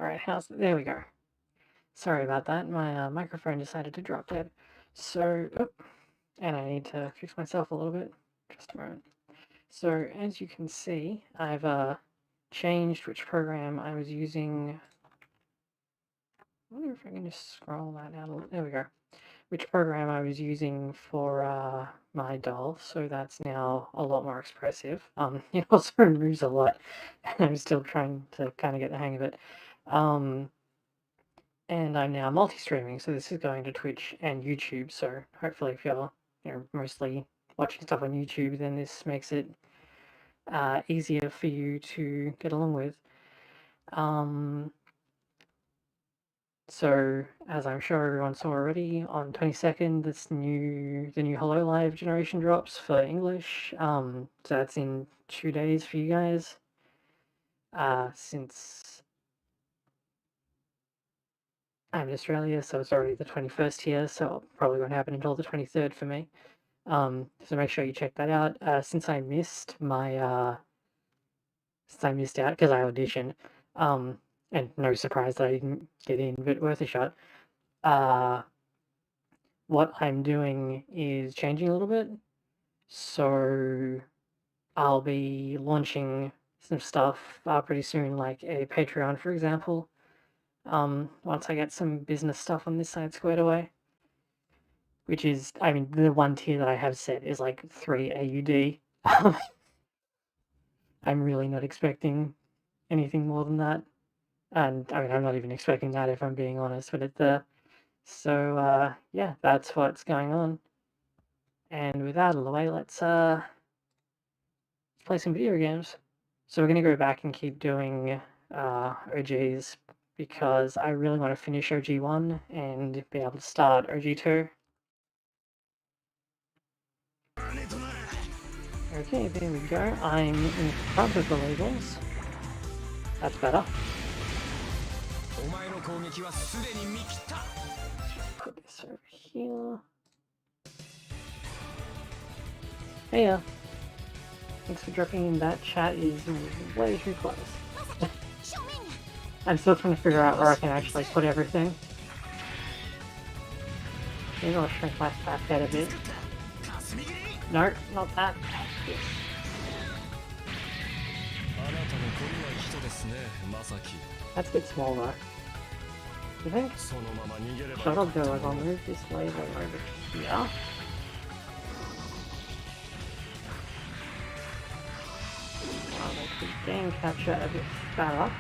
Alright, there we go. Sorry about that, my microphone decided to drop dead. So, and I need to fix myself a little bit. Just a moment. So, as you can see, I've changed which program I was using. I wonder if I can just scroll that out a little. There we go. Which program I was using for my doll, so that's now a lot more expressive. It also moves a lot, and I'm still trying to kind of get the hang of it. And I'm now multi-streaming, so this is going to Twitch and YouTube, so hopefully if you're mostly watching stuff on YouTube, then this makes it easier for you to get along with. So, as I'm sure everyone saw already, on 22nd, the new Hello Live generation drops for English. So that's in 2 days for you guys. Since I'm in Australia, so it's already the 21st here, so it probably won't happen until the 23rd for me. So make sure you check that out. Since I missed my since I missed out because I auditioned, and no surprise that I didn't get in, but worth a shot. What I'm doing is changing a little bit. So I'll be launching some stuff pretty soon, like a Patreon, for example. Once I get some business stuff on this side squared away, which is, I mean, the one tier that I have set is like 3 AUD. I'm really not expecting anything more than that. And I mean, I'm not even expecting that if I'm being honest, but so yeah, that's what's going on. And with that out of the way, let's play some video games. So we're gonna go back and keep doing OGs because I really want to finish OG1 and be able to start OG2. Okay, there we go. I'm in front of the labels. That's better. Put this over here. Hey, thanks for dropping in. That chat is way too close. I'm still trying to figure out where I can actually put everything. Maybe I'll shrink my fat head a bit. No, not that. Yes. That's a bit small though. You think? What I'll do is I'll move this label over here. I'll make the game capture a bit better.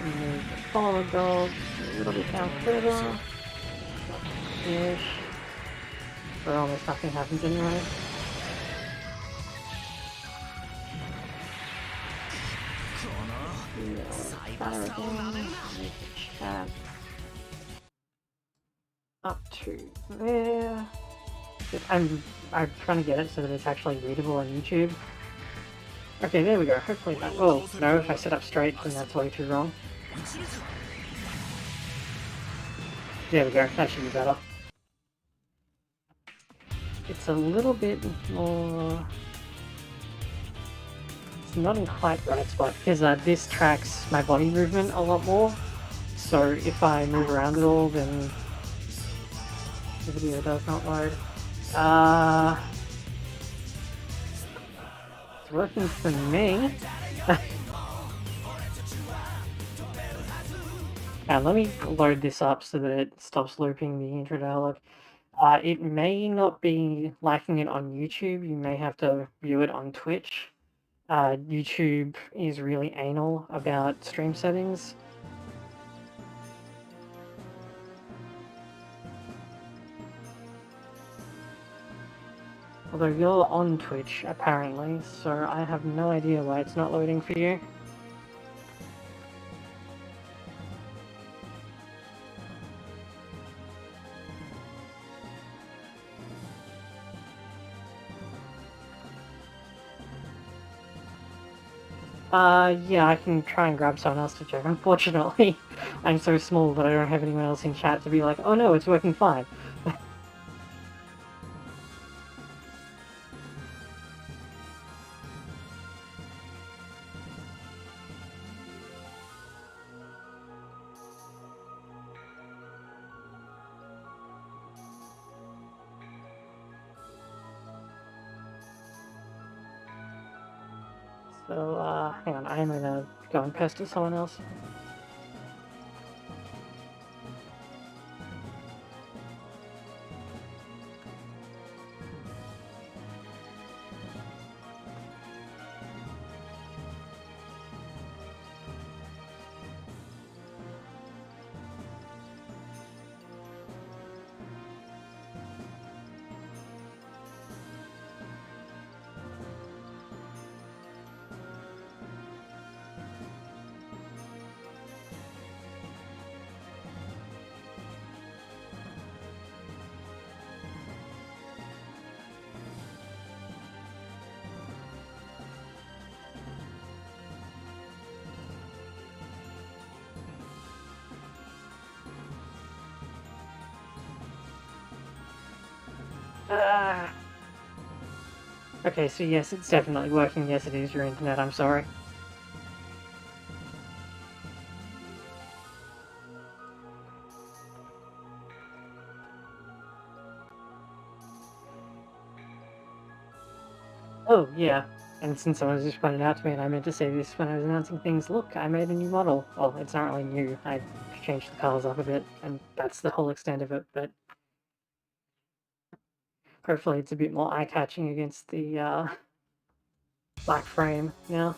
Move the follower dog a little bit down further. Ish. Where almost nothing happens anyway. Fire again. Make the chat up to there. I'm trying to get it so that it's actually readable on YouTube. Okay, there we go. Hopefully that. Oh no, if I sit up straight, then that's way too wrong. There we go. That should be better. It's a little bit more. It's not in quite the right spot because this tracks my body movement a lot more. So if I move around at all, then the video does not load. It's working for me. And let me load this up so that it stops looping the intro dialogue. It may not be liking it on YouTube. You may have to view it on Twitch. YouTube is really anal about stream settings. Although you're on Twitch, apparently, so I have no idea why it's not loading for you. Yeah, I can try and grab someone else to check. Unfortunately, I'm so small that I don't have anyone else in chat to be like, oh no, it's working fine. So, hang on, I am gonna go and pester someone else. Okay, so yes, it's definitely working. Yes, it is your internet. I'm sorry. Oh, yeah. And since someone just pointed out to me, and I meant to say this when I was announcing things, look, I made a new model. Well, it's not really new. I changed the colors up a bit, and that's the whole extent of it, but hopefully it's a bit more eye-catching against the, black frame now.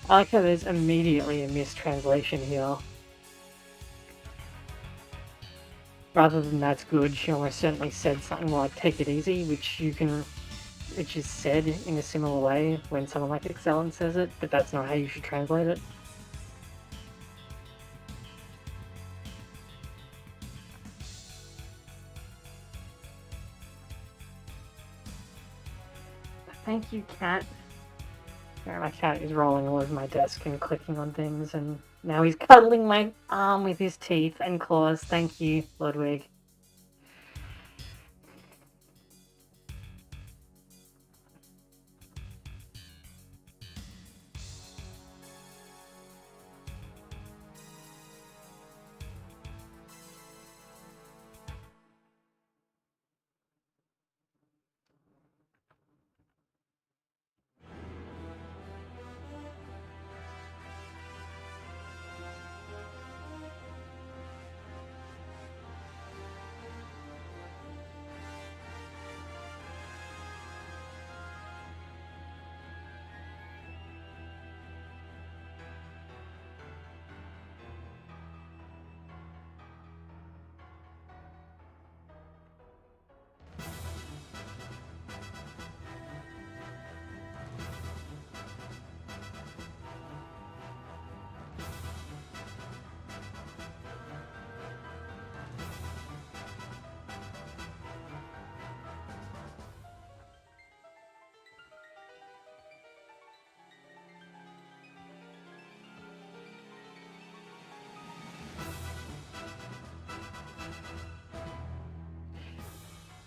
I like how there's immediately a mistranslation here. Rather than that's good, she almost certainly said something like take it easy, which is said in a similar way when someone like Excellent says it, but that's not how you should translate it. Thank you, cat. My cat is rolling all over my desk and clicking on things, and now he's cuddling my arm with his teeth and claws. Thank you, Ludwig.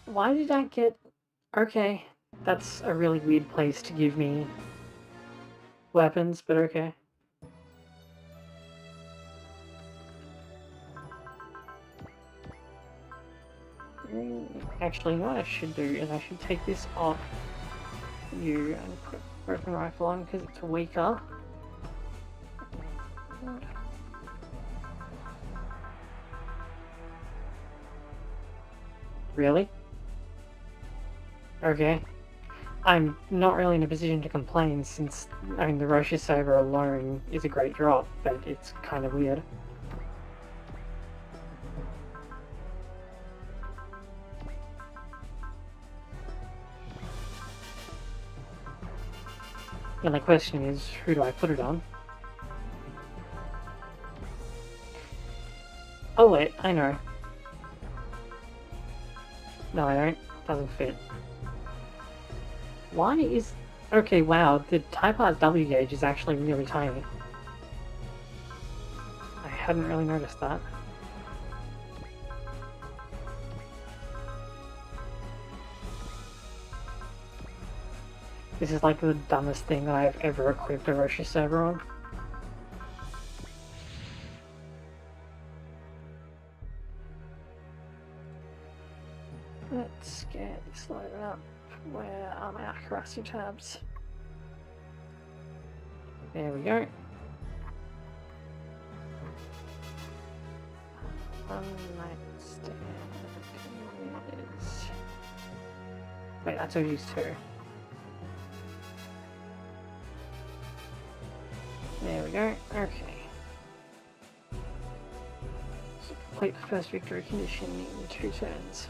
Why did I get... Okay, that's a really weird place to give me weapons, but okay. Actually, you know what I should do is I should take this off you and put broken rifle on because it's weaker. Really? Okay. I'm not really in a position to complain since, I mean, the Roshi Saber alone is a great drop, but it's kind of weird. And the question is, who do I put it on? Oh wait, I know. No, I don't. Doesn't fit. Why is... Okay, wow, the Type R's W gauge is actually really tiny. I hadn't really noticed that. This is like the dumbest thing that I've ever equipped a Roshi server on. Let's get this loaded up. Where are my accuracy tabs? There we go. One nightstand is... Wait, that's OGs 2. There we go. Okay. So complete the first victory condition in 2 turns.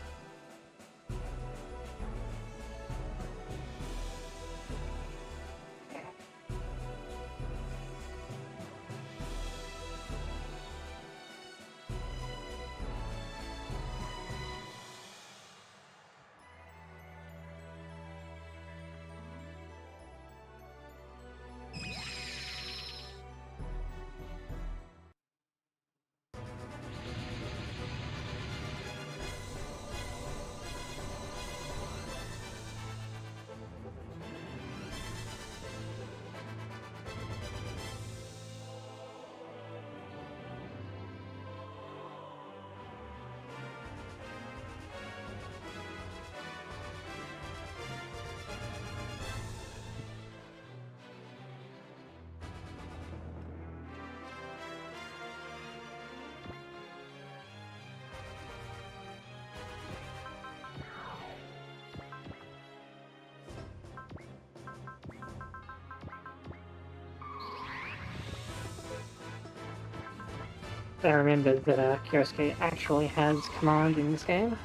I remembered that Kyosuke actually has command in this game.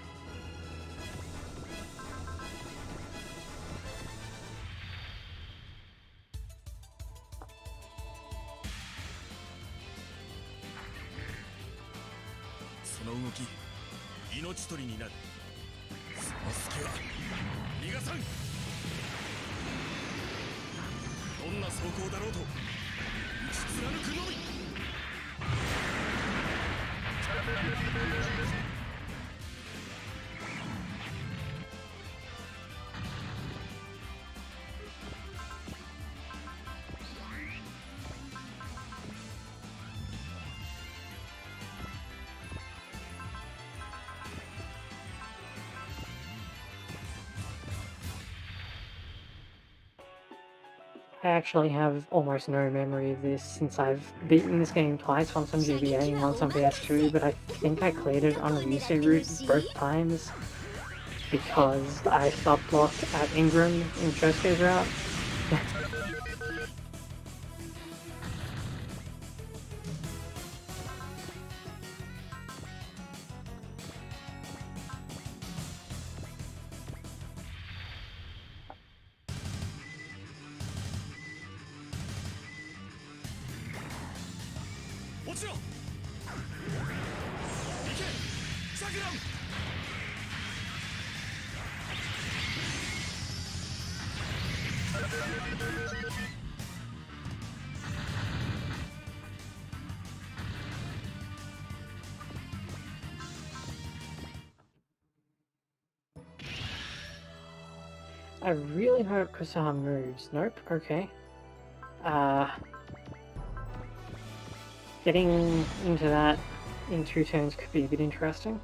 I actually have almost no memory of this since I've beaten this game twice, once on GBA and once on PS2, but I think I cleared it on a Ryusei route both times because I sub-blocked at Ingram in Kyosuke's route. I really hope Kusaha moves. Nope, okay. Getting into that in 2 turns could be a bit interesting.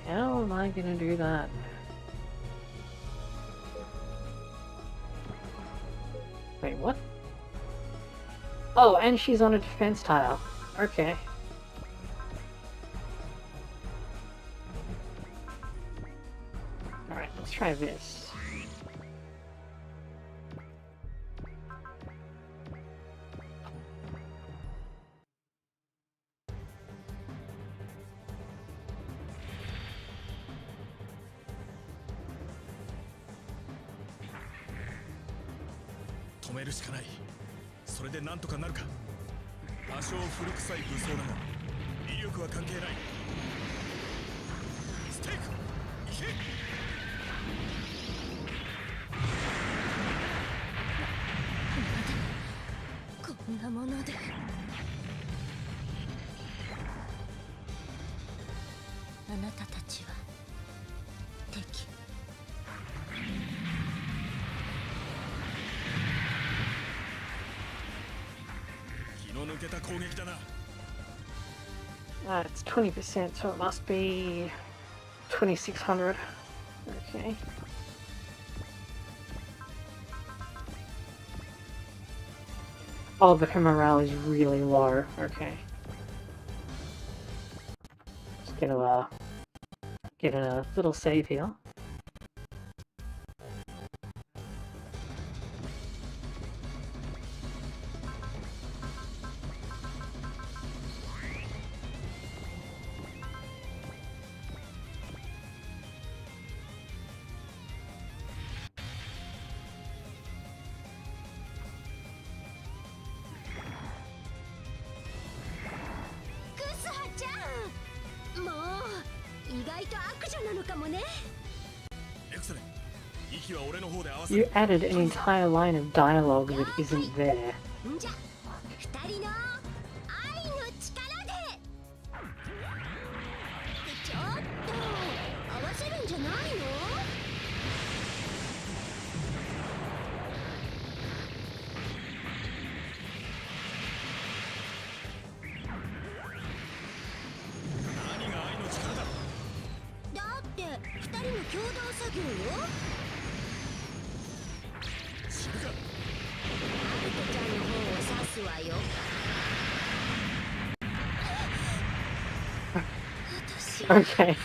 How am I gonna do that? Wait, what? Oh, and she's on a defense tile. Okay. Alright, let's try this. It's 20%, so it must be 2600. Okay. Oh, but her morale is really low. Okay. Just gonna get a little save here. You added an entire line of dialogue that isn't there. Okay.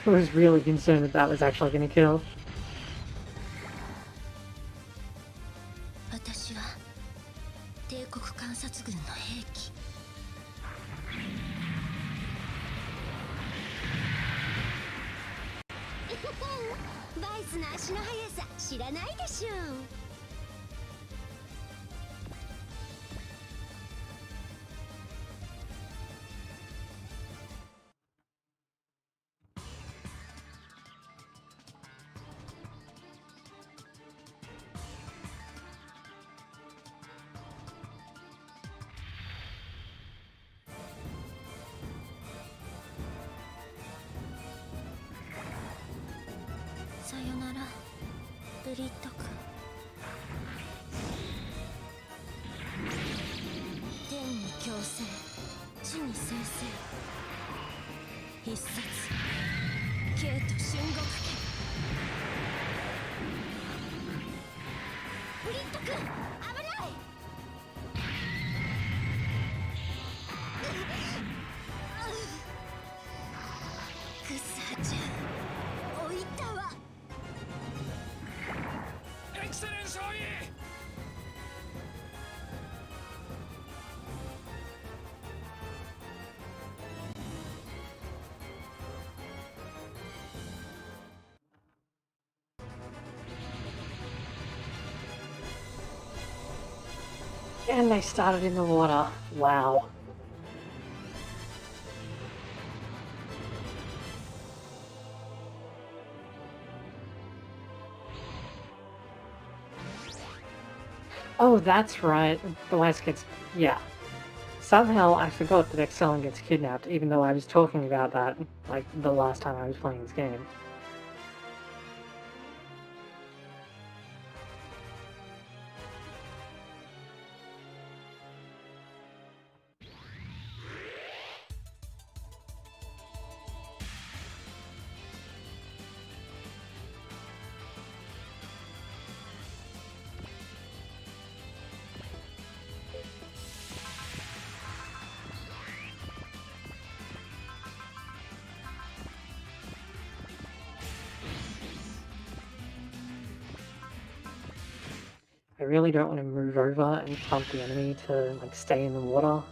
I was really concerned that that was actually going to kill. And they started in the water. Wow. Oh, that's right. The last gets... yeah. Somehow I forgot that Excellent gets kidnapped, even though I was talking about that, like, the last time I was playing this game. really don't want to move over and prompt the enemy to like stay in the water.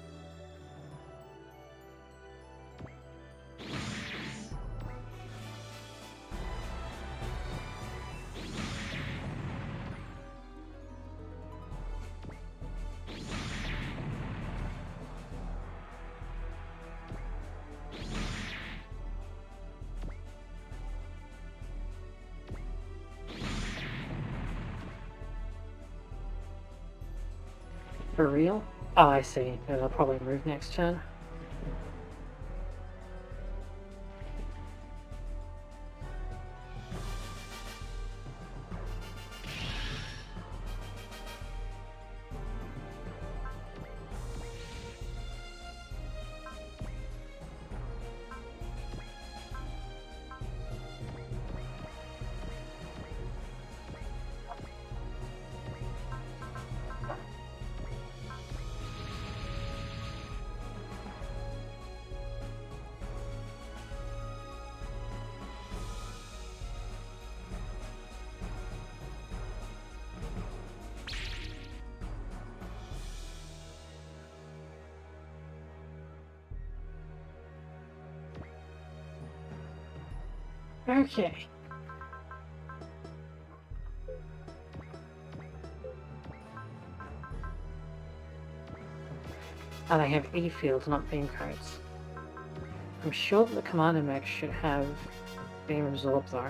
For real? Oh, I see. They'll probably move next turn. Okay. And I have E-fields, not beam codes. I'm sure that the commander mech should have beam absorb though.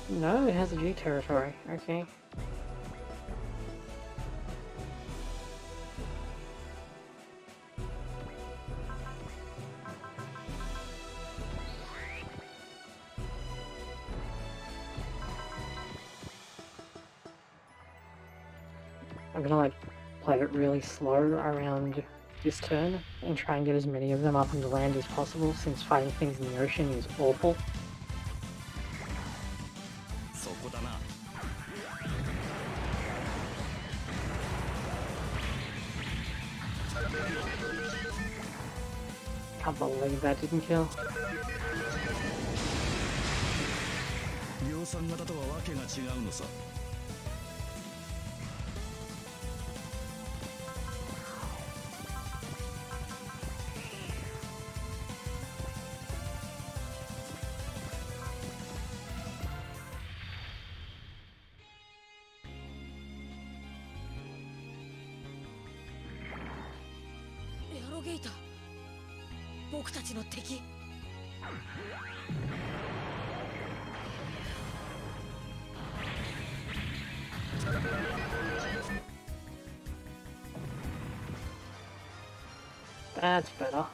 No, it has a G territory. Okay. I'm gonna like play it really slow around this turn and try and get as many of them up into land as possible, since fighting things in the ocean is awful. Can't believe that didn't kill. That's better.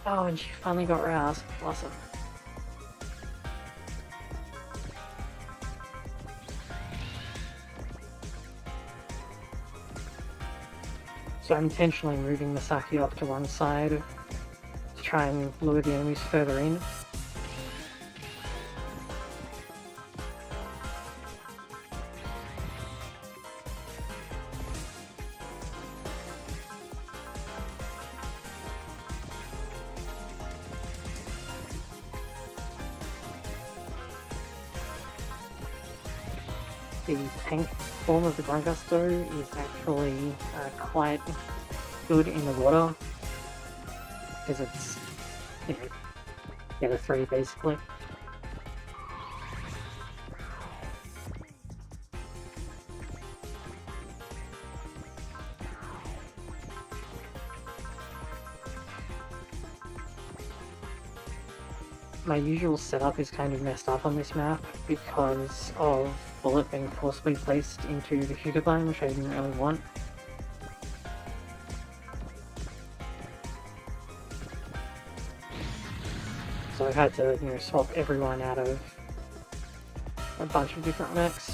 Oh, and she finally got roused. Awesome. So I'm intentionally moving the Saki off to one side to try and lure the enemies further in. The tank form of the Grungusto is actually quite good in the water, because it's, you know, get a 3 basically. my usual setup is kind of messed up on this map because of bullet being forcibly placed into the shooter biome, which I didn't really want. So I've had to, you know, swap everyone out of a bunch of different mechs.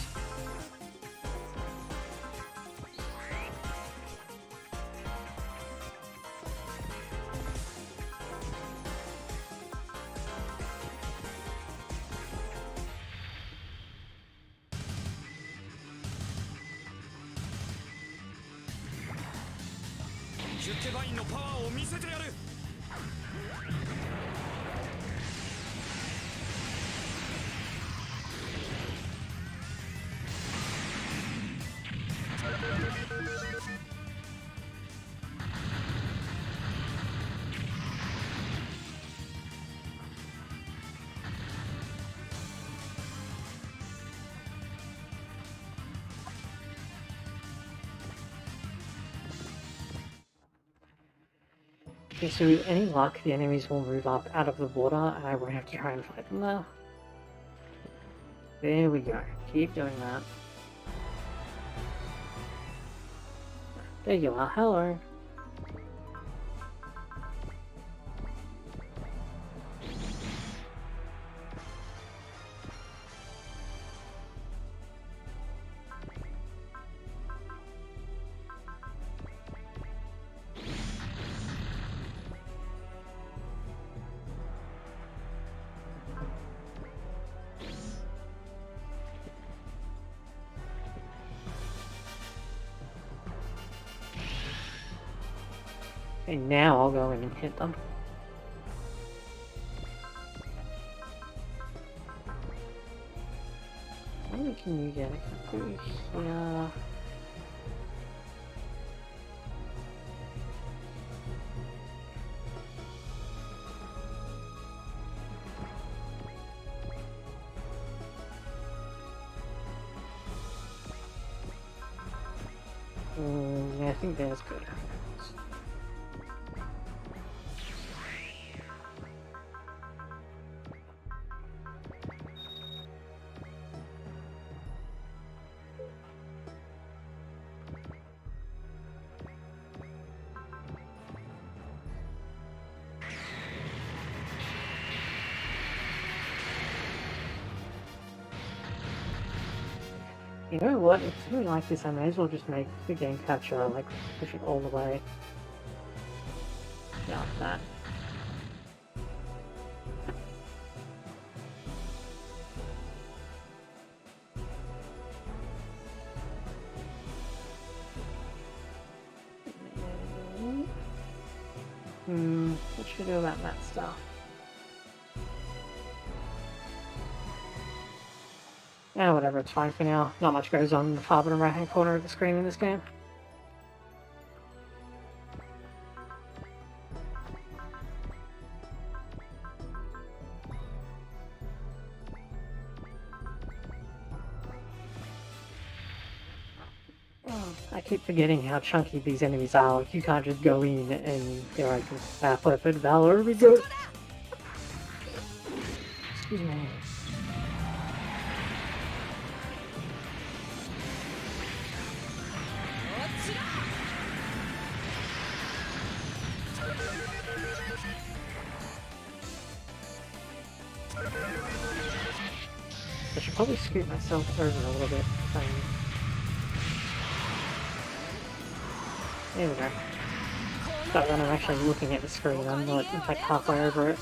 Okay, so with any luck, the enemies will move up out of the water and I won't have to try and fight them there. There we go. Keep doing that. There you are. Hello. And now I'll go in and hit them. How many can you get? I can put you here. Yeah, I think that's good. You know what, it's something like this, I may as well just make the game capture, like, push it all the way. Yeah, like that. What should I do about that stuff? Yeah, whatever, it's fine for now. Not much goes on in the far bottom right hand corner of the screen in this game. I keep forgetting how chunky these enemies are. Like, you can't just go in and they're like, half weapon valor, we go. Excuse me. I should probably scoot myself over a little bit. There we go. But when I'm actually looking at the screen, I'm not like halfway over it.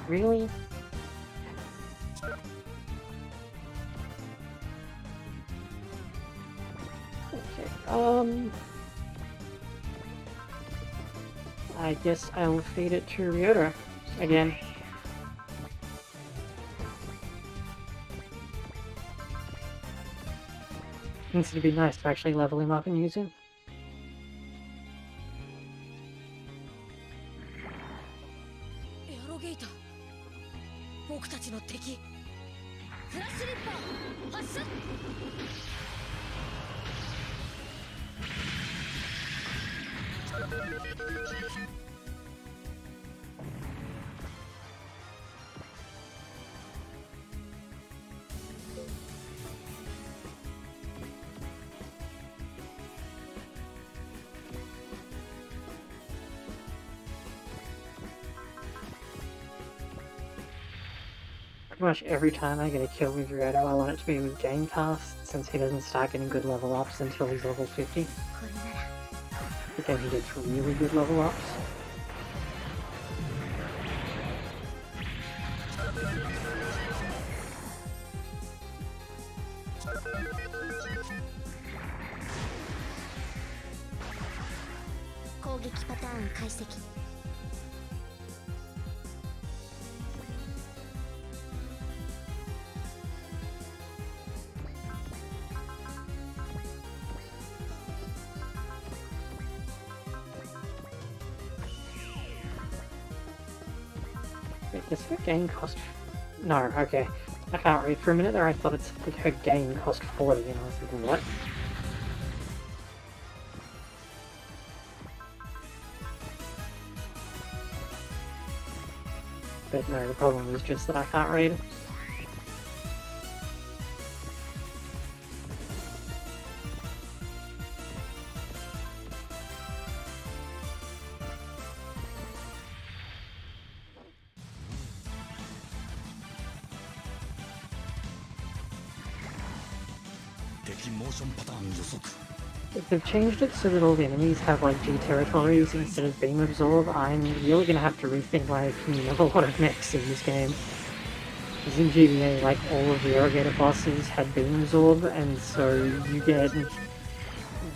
Really? I guess I will feed it to Ryota again. Seems to be nice to actually level him up and use him. Pretty much every time I get a kill with Ryota, I want it to be with game cast, since he doesn't start getting good level ups until he's level 50. But then he gets really good level ups. Wait, does her game cost... No, okay. I can't read. For a minute there I thought it said that her game cost 40 and I was thinking, what? But no, the problem is just that I can't read. If they've changed it so that all the enemies have like G territories instead of beam absorb, I'm really gonna have to rethink my opinion of a lot of mechs in this game. Because in GBA, like all of the Irrigator bosses had beam absorb, and so you get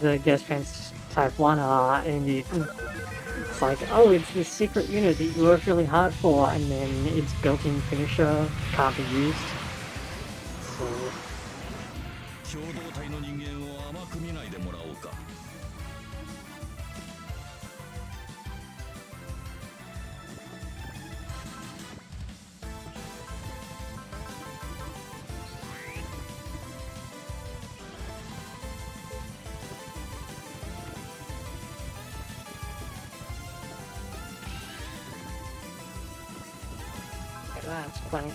the Guest Fence type 1R, and it's like, oh, it's this secret unit that you worked really hard for, and then its built-in finisher can't be used. So... That's plenty.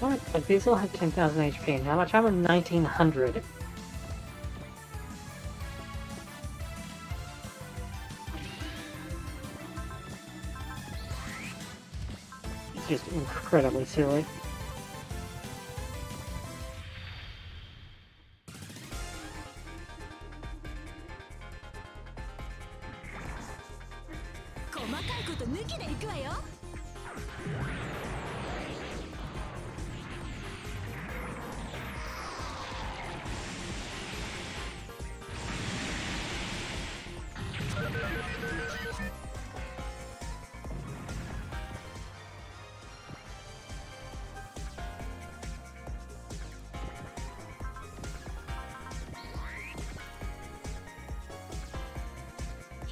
What? Like these all have 10,000 HP, and how much armor? 1900. It's just incredibly silly.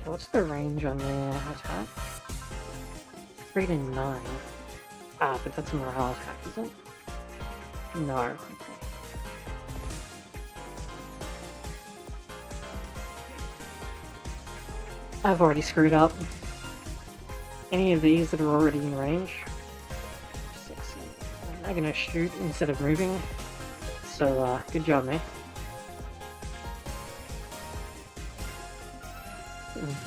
What's the range on their attack? 3 to 9. Ah, but that's a morale attack, isn't it? No. Okay. I've already screwed up. Any of these that are already in range? 6. are gonna shoot instead of moving. So, good job, mate.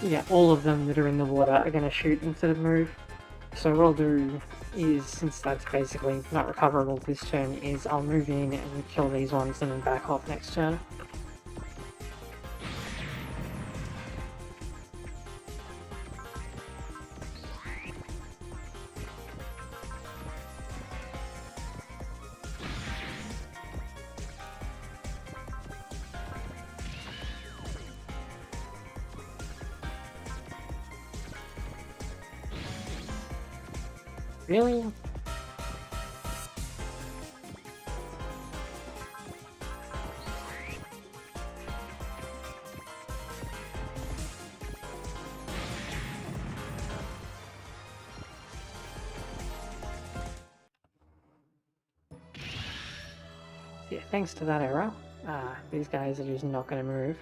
Yeah, all of them that are in the water are gonna shoot instead of move. So what I'll do is, since that's basically not recoverable this turn, is I'll move in and kill these ones and then back off next turn. Really? Yeah, thanks to that error, these guys are just not going to move.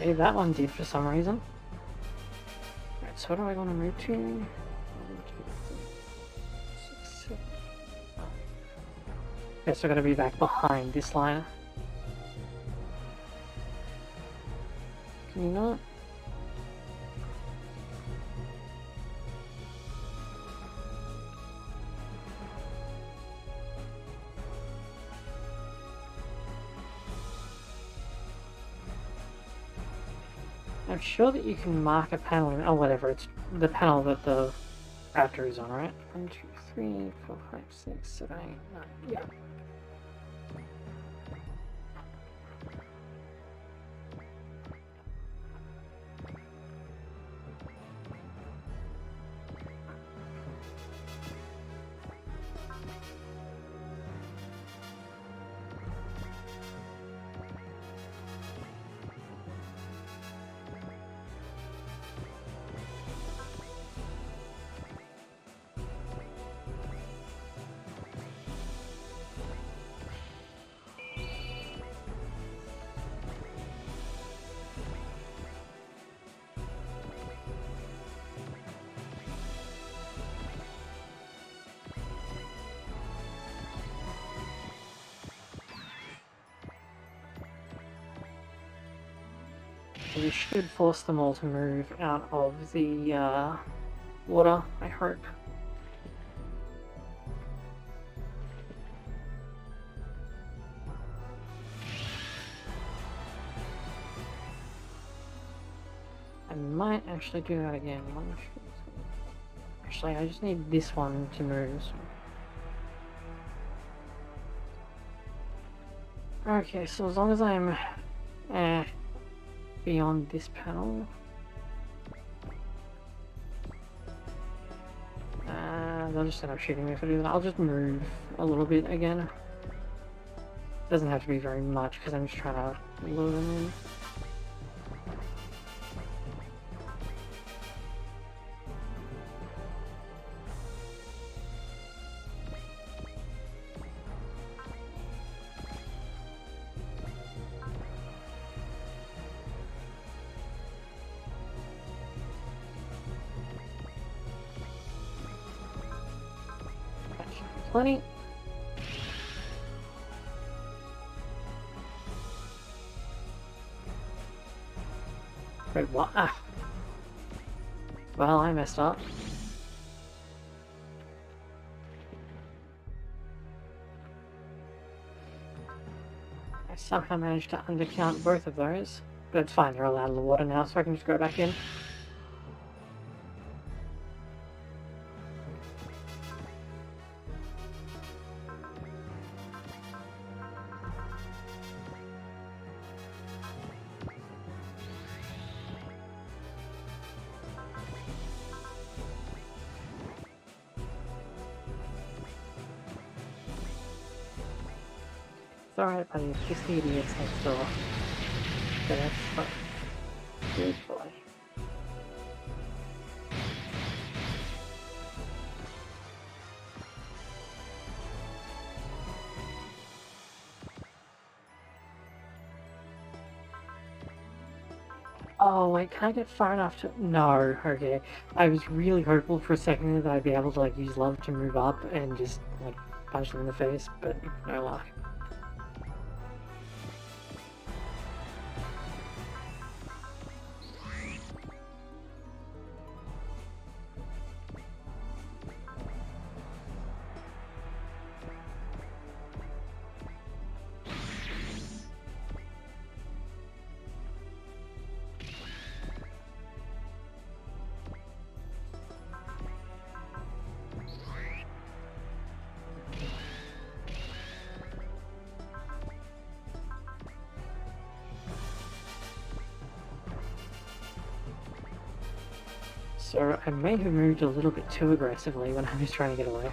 Okay, that one did for some reason. Right, so what do I want to move to? 1, 2, 3, 6, 7. Okay, so I gotta be back behind this line. Can you not? I'm sure that you can mark a panel, oh whatever, it's the panel that the raptor is on, right? 1, 2, 3, 4, 5, 6, 7, 8, 9, yeah. We should force them all to move out of the water, I hope. I might actually do that again. Actually, I just need this one to move. Okay, so as long as I'm beyond this panel, they'll just end up shooting me if I do that. I'll just move a little bit again. Doesn't have to be very much because I'm just trying to lure them in. Plenty. Wait, what? Ah. Well, I messed up. I somehow managed to undercount both of those. But it's fine, they're all out of the water now, so I can just go back in. alright, buddy. It's just the idiots next door. But that's fine. Good boy. Oh, wait, can I get far enough to... No, okay. I was really hopeful for a second that I'd be able to, like, use love to move up and just, like, punch them in the face, but no luck. So I may have moved a little bit too aggressively when I was trying to get away.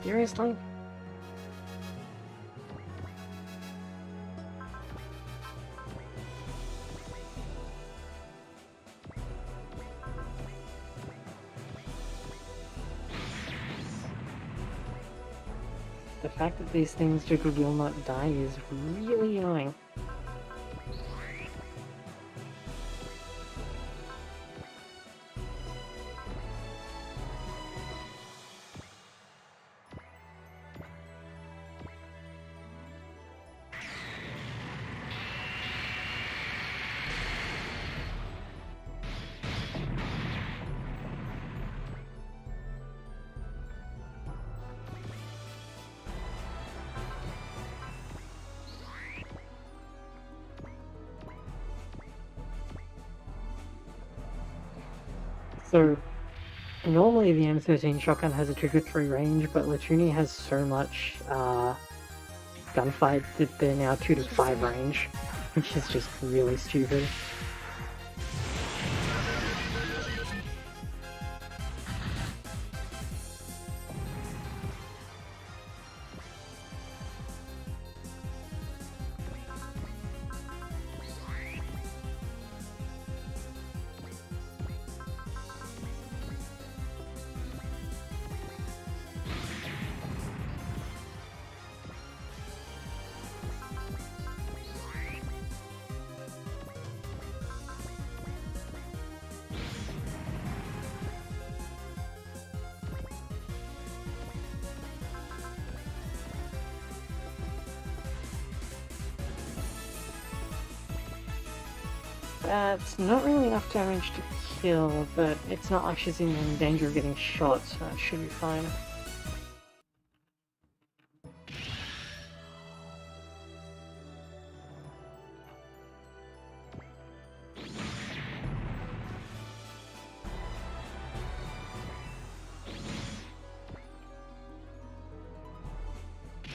Seriously? The fact that these things just will not die is really annoying. So, normally the M13 shotgun has a 2-3 range, but Latuni has so much gunfight that they're now 2-5 range, which is just really stupid. That's not really enough damage to kill, but it's not like she's in danger of getting shot, so that should be fine.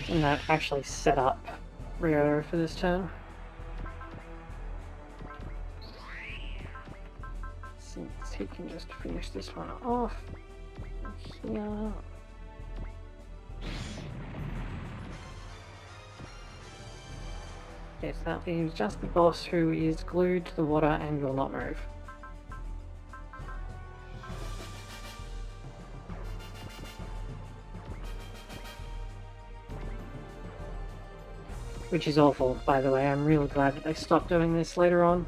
And that actually set up Rio for this turn. Since he can just finish this one off here. Yes, that leaves just the boss, who is glued to the water and will not move. Which is awful, by the way. I'm really glad that they stopped doing this later on.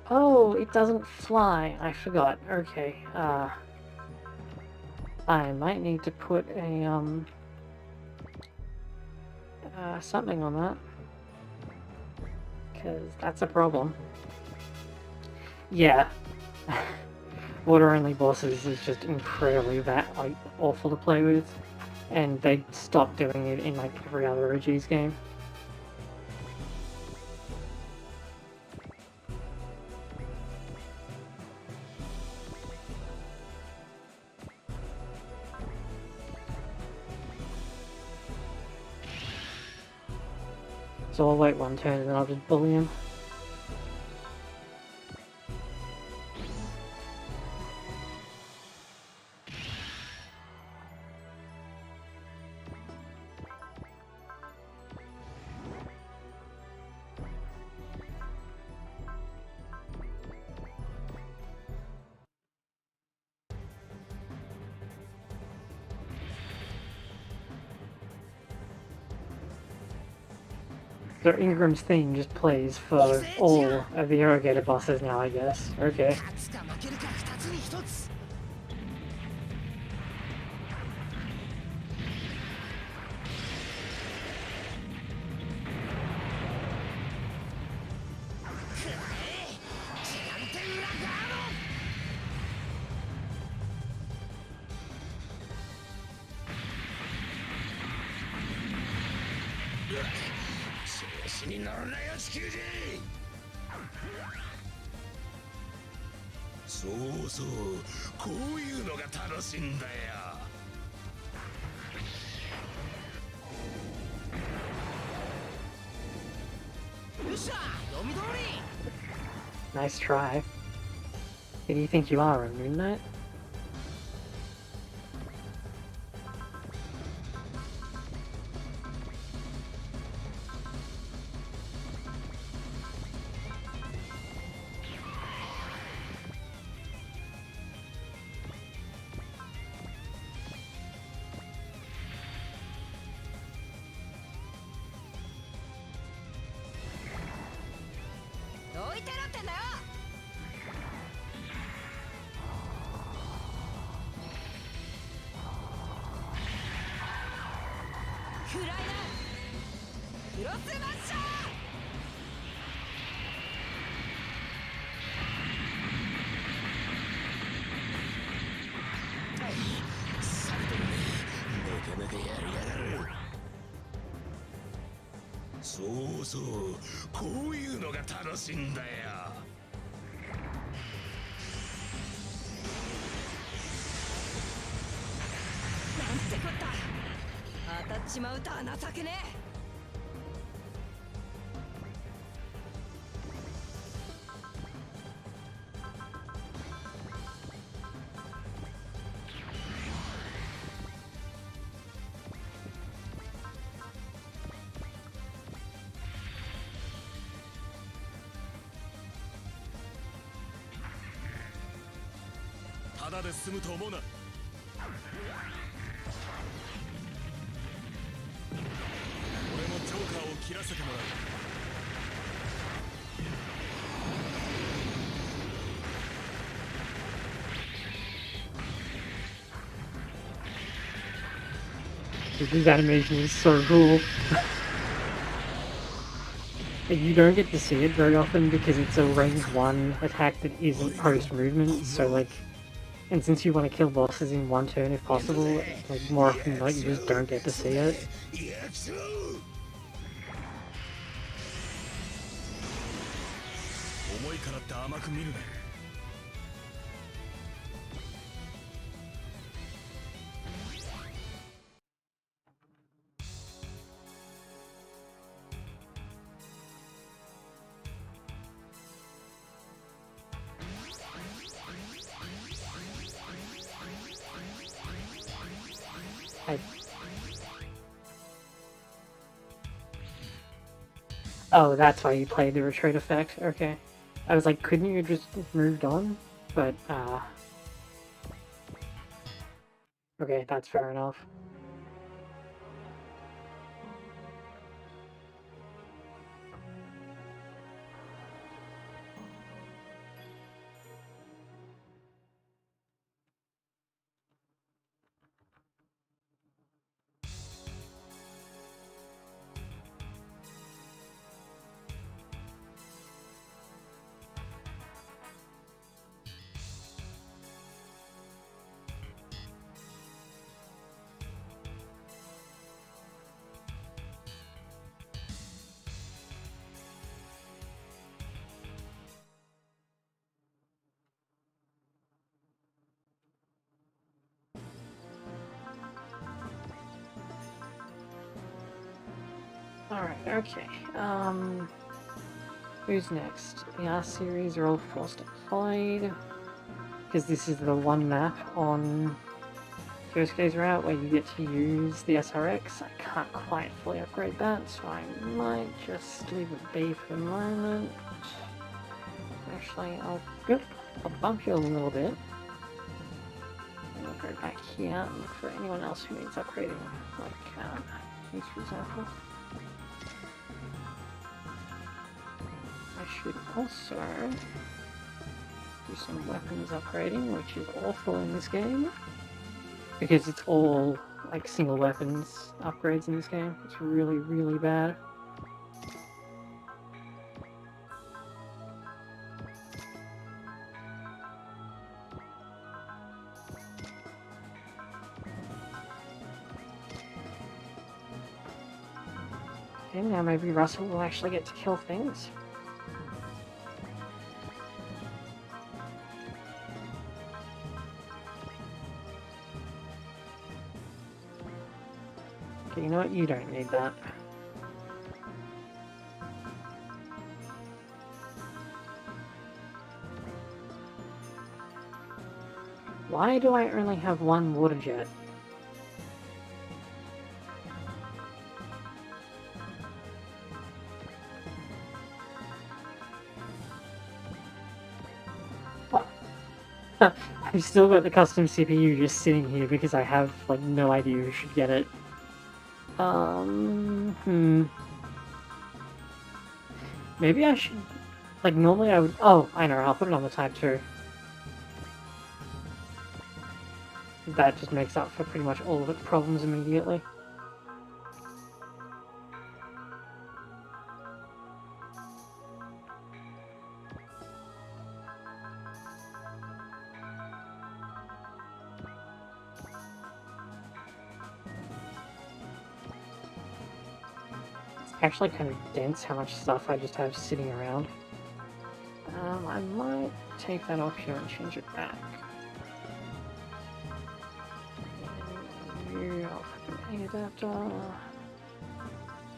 Oh, it doesn't fly. I forgot. Okay, I might need to put a, something on that. Because that's a problem. Yeah. Water-only bosses is just incredibly like, awful to play with. And they stopped doing it in, like, every other OGs game. So I'll wait one turn and then I'll just bully him. So Ingram's theme just plays for all of the irrigator bosses now, I guess. Okay. Nice try. Who do you think you are, a Moon Knight? This animation is so cool. You don't get to see it very often because it's a range 1 attack that isn't post-movement, so like... And since you want to kill bosses in one turn if possible, like more often than not you just don't get to see it. Oh, that's why you played the retreat effect. Okay. I was like, couldn't you just moved on? But, okay, that's fair enough. Alright, okay. Who's next? The R series are all forced to hide. Because this is the one map on Yosuke's route where you get to use the SRX. I can't quite fully upgrade that, so I might just leave it be for the moment. Actually, I'll bump you a little bit. And I'll go back here and look for anyone else who needs upgrading, like these, for example. I should also do some weapons upgrading, which is awful in this game. Because it's all, like, single weapons upgrades in this game. It's really, really bad. Okay, now maybe Russell will actually get to kill things. Okay, you know what? You don't need that. Why do I only have one water jet? I've still got the custom CPU just sitting here because I have, like, no idea who should get it. Maybe I should... Like, normally I would... Oh, I know, I'll put it on the Type 2. That just makes up for pretty much all of its problems immediately. Actually kind of dense how much stuff I just have sitting around. I might take that off here and change it back. And I'll put an A adapter,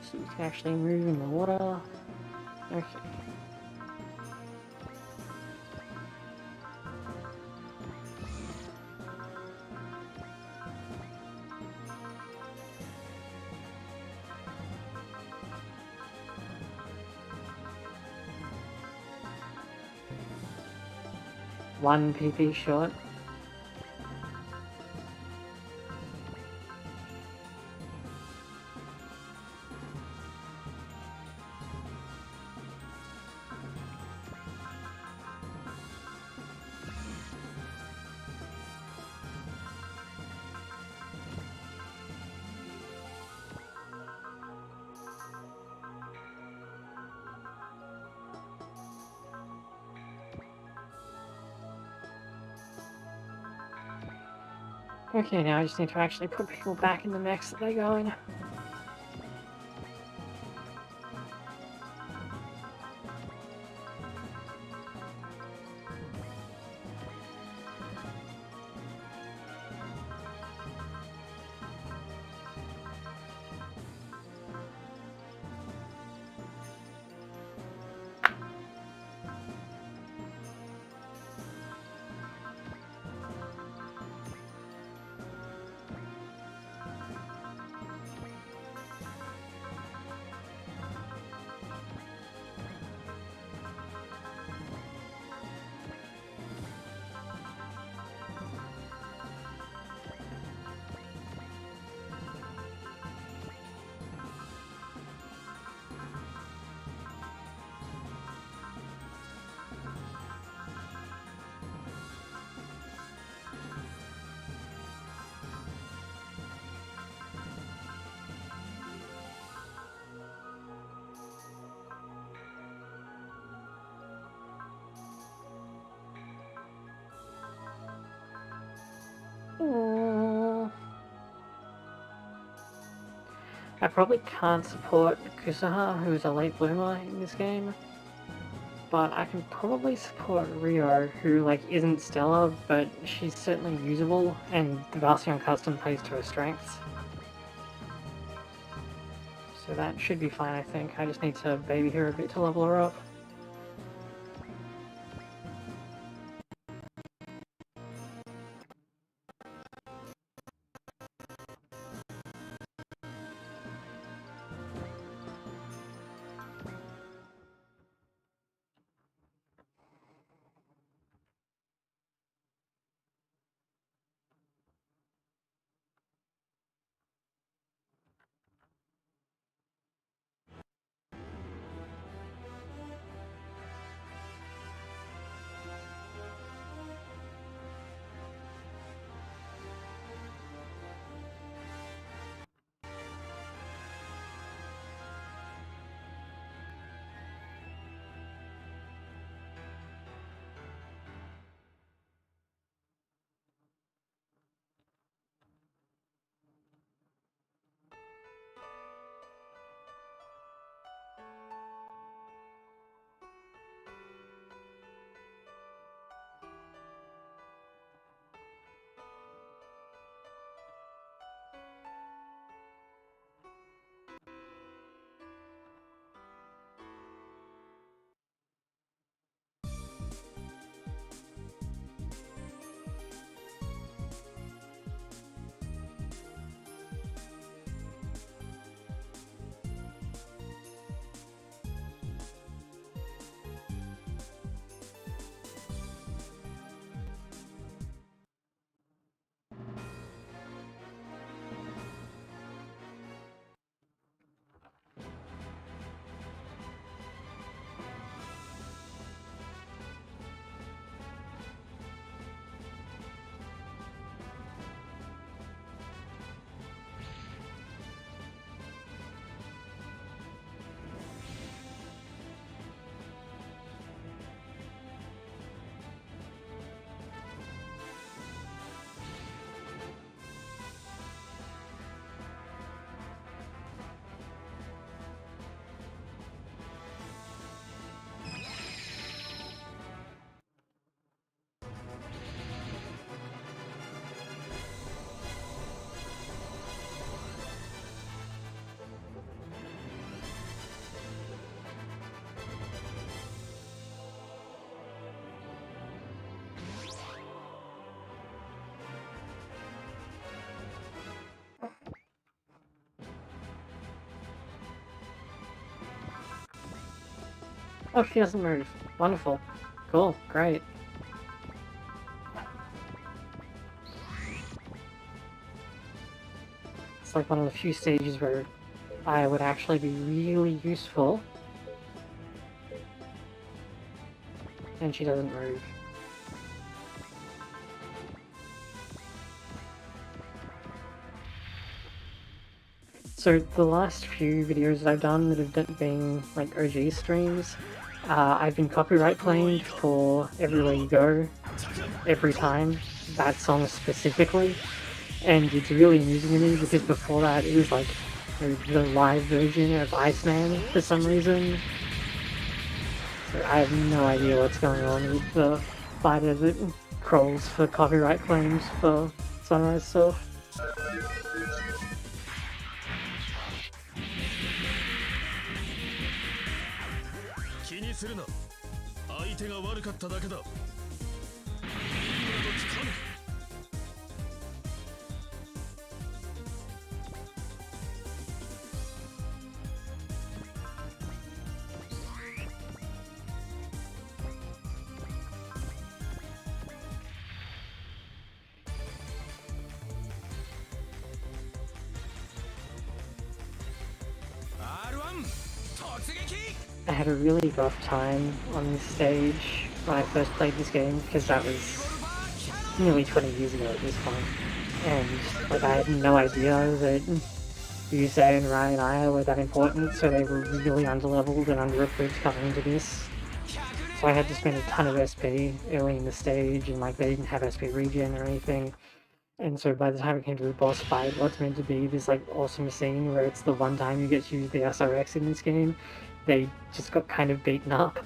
so you can actually move in the water. Okay. One PP short. Okay, now I just need to actually put people back in the mix that they go in. I probably can't support Kusaha, who's a late bloomer in this game, but I can probably support Rio, who, like, isn't stellar, but she's certainly usable, and the Valsion Custom plays to her strengths. So that should be fine, I think. I just need to baby her a bit to level her up. Oh, she doesn't move. Wonderful. Cool. Great. It's like one of the few stages where I would actually be really useful. And she doesn't move. So the last few videos that I've done that have been like OG streams, I've been copyright claimed for Everywhere You Go, every time, that song specifically, and it's really amusing to me because before that it was like the live version of Iceman for some reason. So I have no idea what's going on with the fighter that crawls for copyright claims for Sunrise stuff. 気にするな。相手が悪かっただけだ。今のとつかむ。I had a really rough time on this stage when I first played this game because that was nearly 20 years ago at this point, and like I had no idea that Yuze and Rai and Aya were that important, so they were really underleveled and under-equipped coming into this. So I had to spend a ton of SP early in the stage, and like they didn't have SP regen or anything. And so by the time it came to the boss fight, what's meant to be this like awesome scene where it's the one time you get to use the SRX in this game, they just got kind of beaten up.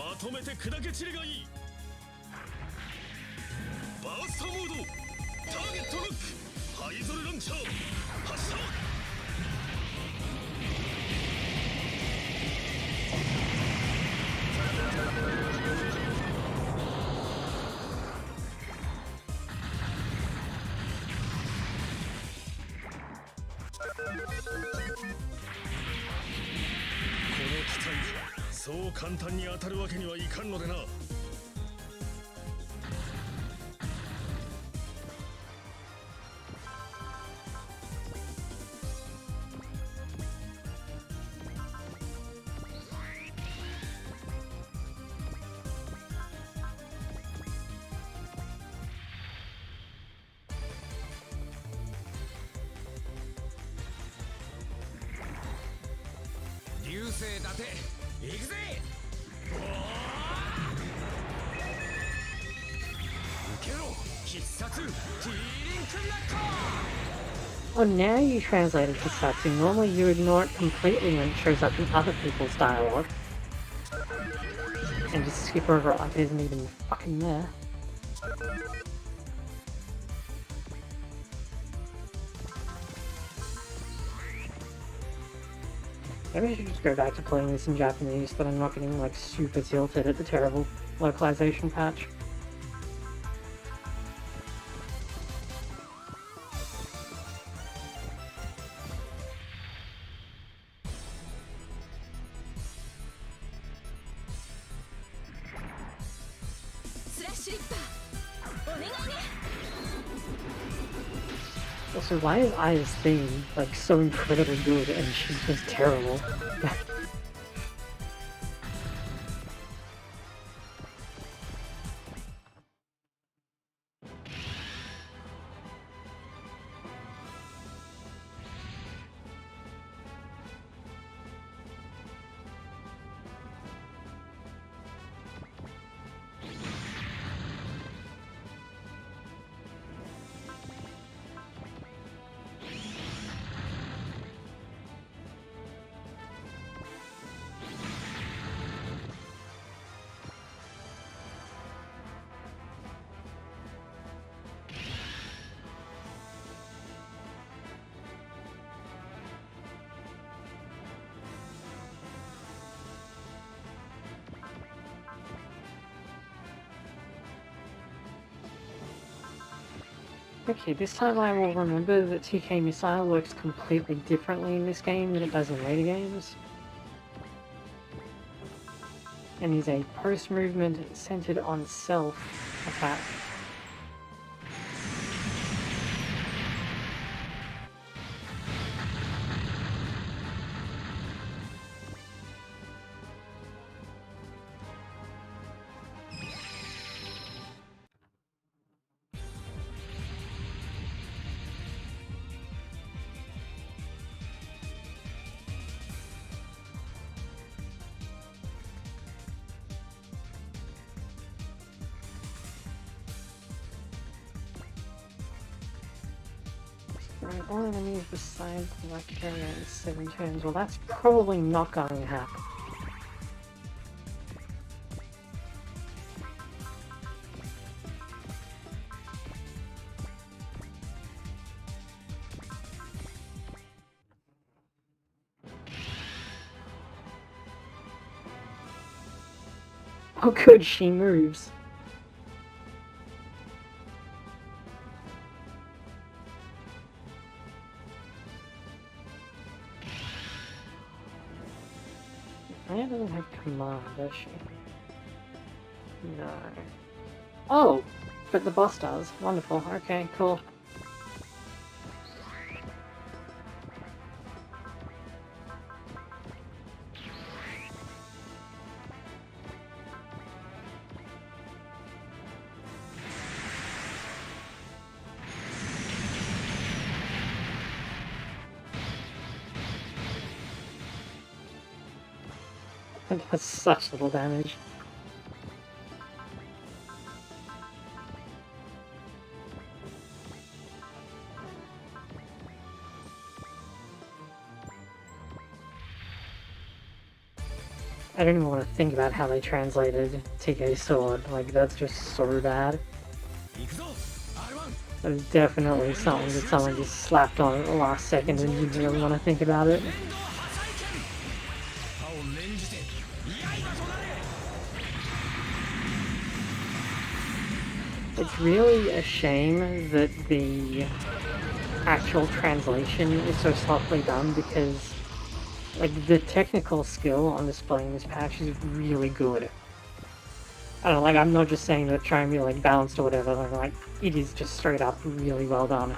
まとめて砕け散りがいい。バーストモード、ターゲットロック、ハイゾルランチャー発射。この機体そう簡単に当たるわけにはいかんのでな。流星伊達行くぜ。受けろ必殺ティーリンクラッカー。 Oh, now you translated Kisatsu. Normally you ignore it completely when it shows up in other people's dialogue. And just skip over it like it isn't even fucking there. Maybe I should just go back to playing this in Japanese, but I'm not getting like super tilted at the terrible localization patch. Also, why is Aya's theme like so incredibly good and she's just terrible? Okay, this time I will remember that TK Missile works completely differently in this game than it does in later games. And is a post-movement centered on self attack. Right, all enemies besides the lucky area in 7 turns. Well, that's probably not going to happen. Oh good, she moves. Aya doesn't have command, does she? No. Oh! But the boss does. Wonderful. Okay, cool. That does such little damage. I don't even want to think about how they translated TK Sword. Like, that's just so bad. 行くぞ R1 That is definitely something that someone just slapped on at the last second and didn't really want to think about it. 連動破砕剣他を免じて刃となれ It's really a shame that the actual translation is so sloppily done because, like, the technical skill on display in this patch is really good. I don't know, like, I'm not just saying that trying to be, like, balanced or whatever, like, it is just straight up really well done.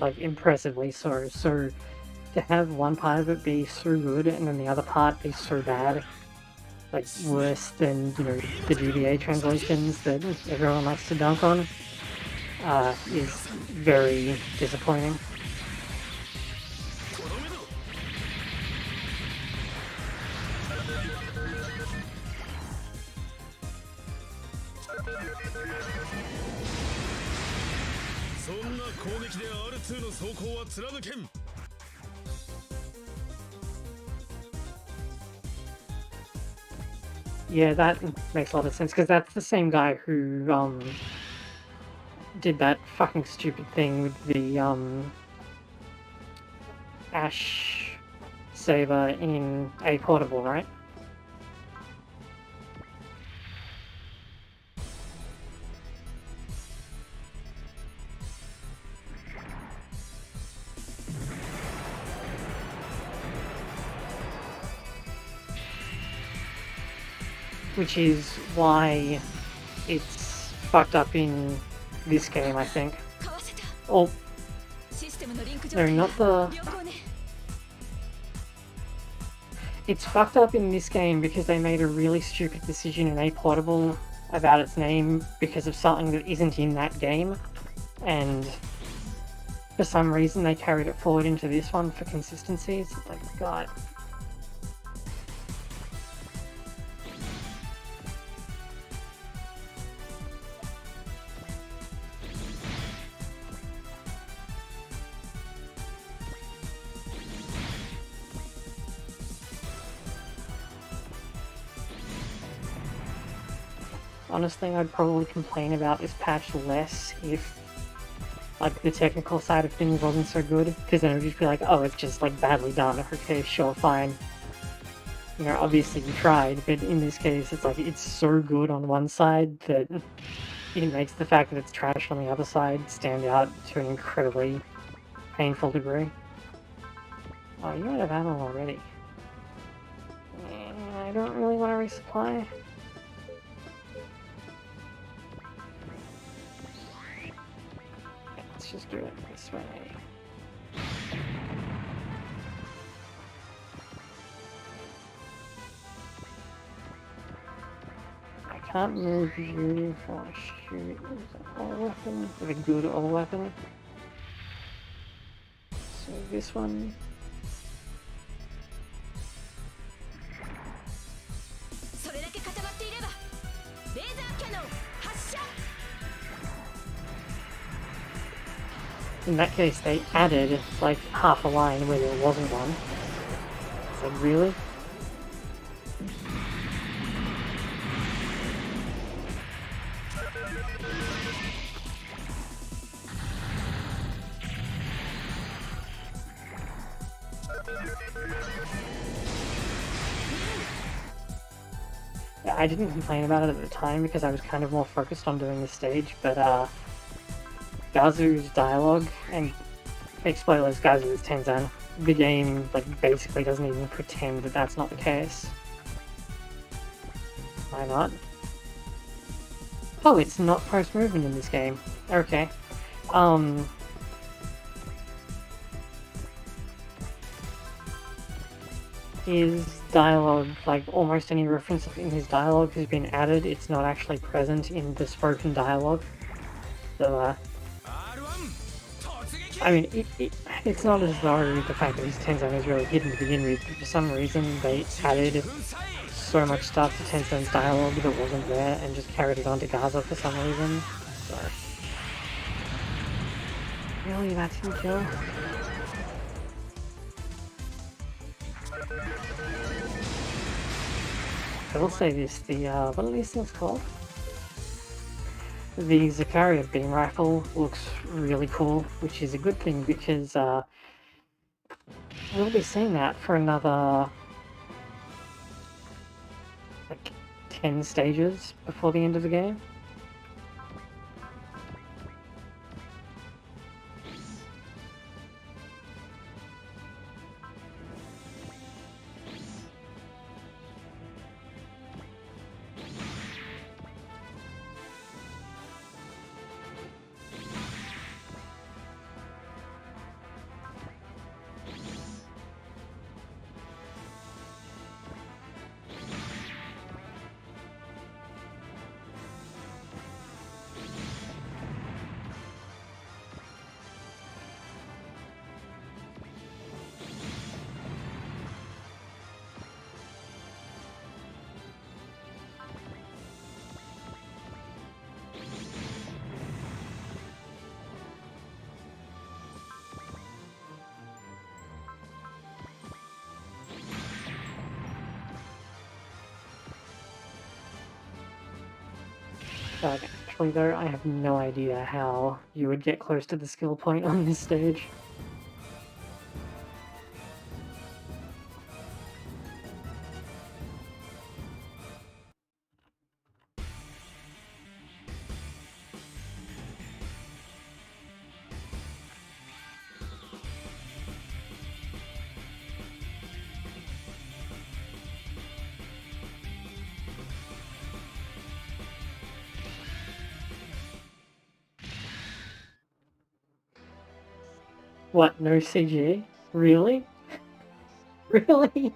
Like, impressively so. So, to have one part of it be so good and then the other part be so bad, like, worse than, you know, the GBA translations that everyone likes to dunk on, is very disappointing. とどめだ そんな攻撃で R2 の走行は貫けん Yeah, that makes a lot of sense, because that's the same guy who, did that fucking stupid thing with the, Ash Saber in A Portable, right? Which is why it's fucked up in this game, I think. かわせた Oh, システムのリンク状 no, 態 not が the... 良好ね It's fucked up in this game because they made a really stupid decision in A Portable about its name because of something that isn't in that game, and for some reason they carried it forward into this one for consistency. It's like, God. Honestly, I'd probably complain about this patch less if, like, the technical side of things wasn't so good, because then it would just be like, oh, it's just, like, badly done. Okay, sure, fine. You know, obviously you tried, but in this case, it's like, it's so good on one side that it makes the fact that it's trash on the other side stand out to an incredibly painful degree. Oh, you might have ammo already. I don't really want to resupply. Let's just do it this way. I can't move you if I want to shoot with an all weapon, with a good all weapon. So this one. それだけ固まっていればレーザーキャノン発射 In that case, they added like half a line where there wasn't one. So really? Yeah, I didn't complain about it at the time because I was kind of more focused on doing the stage, but Gazu's dialogue, and big spoilers, Gazu is Tenzan. The game like basically doesn't even pretend that that's not the case. Why not? Oh, it's not post movement in this game. Okay. His dialogue, like almost any reference in his dialogue has been added. It's not actually present in the spoken dialogue. So, R1 突撃 I mean, it's not as though the fact that his Tenzan is really hidden to begin with, but for some reason they added so much stuff to Tenzan's dialogue that wasn't there and just carried it on to Gaza for some reason. So... Really, that's your kill? I will say this, what are these things called? The Zakaria beam rifle looks really cool, which is a good thing because we'll be seeing that for another like 10 stages before the end of the game. Actually though, I have no idea how you would get close to the skill point on this stage. What, no CG? Really? Really?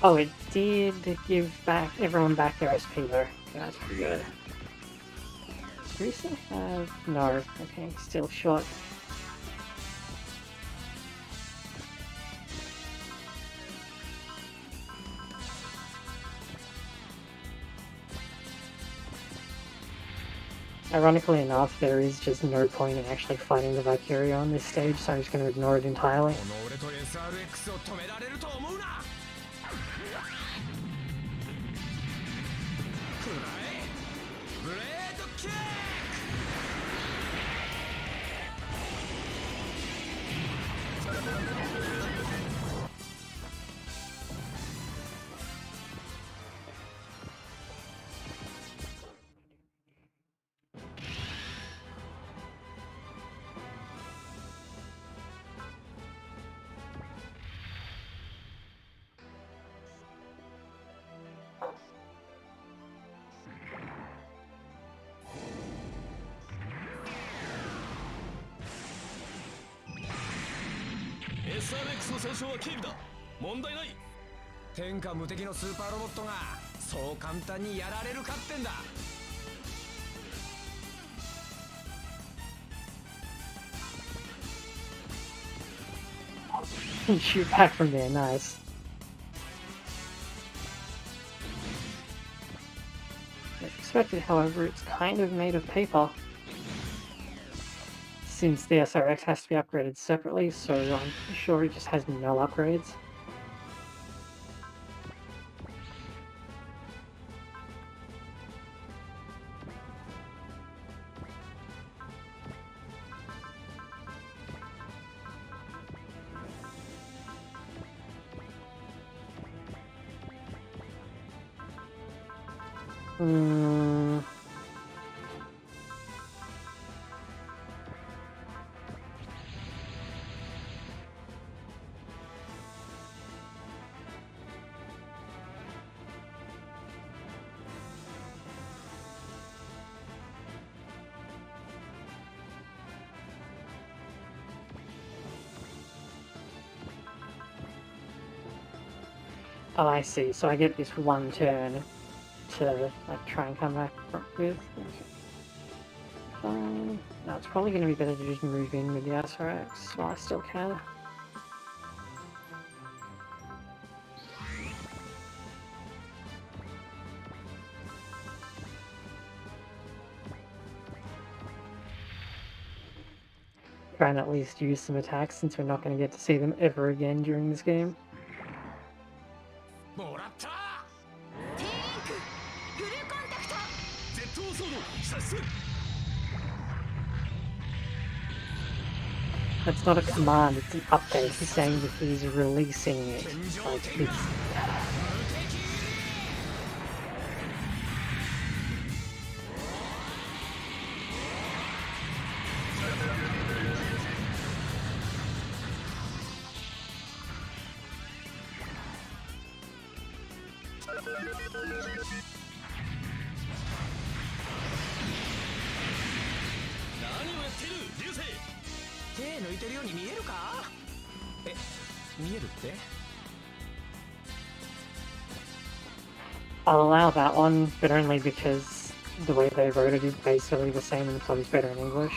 Oh, it did give everyone back their SP though. Yeah, that's pretty good. Do we still have... No. Okay, still short. Ironically enough, there is just no point in actually fighting the Valkyria on this stage, so I'm just going to ignore it entirely. SRX の損傷は軽微だ。問題ない。天下無敵のスーパーロボットがそう簡単にやられるかってんだ。Shoot back from there, nice. As expected, however, it's kind of made of paper. Since the SRX has to be upgraded separately, so I'm sure it just has no upgrades. Oh, I see. So I get this one turn to like try and come back with. Fine. No, it's probably going to be better to just move in with the SRX while I still can. Try and at least use some attacks since we're not going to get to see them ever again during this game. もらった T リンクフルコンタクト Z ソード射出 That's not a command, it's an update. He's saying that he's releasing it. Like, it's... I'll allow that one, but only because the way they wrote it is basically the same and plays better in English.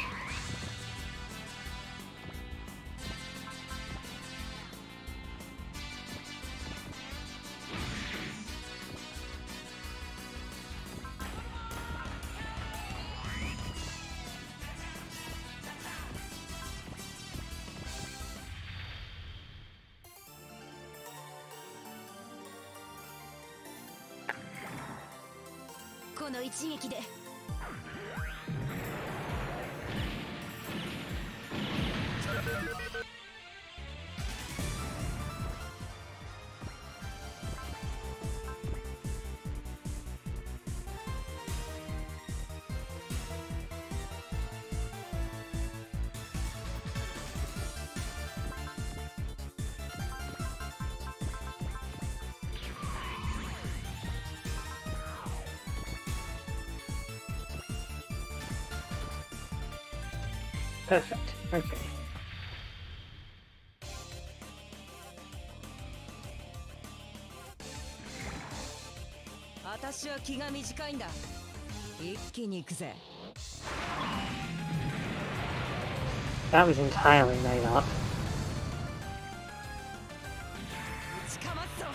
この一撃で Perfect. Okay. 私は気が短いんだ一気に行くぜ That was entirely made up. 打ちかますぞ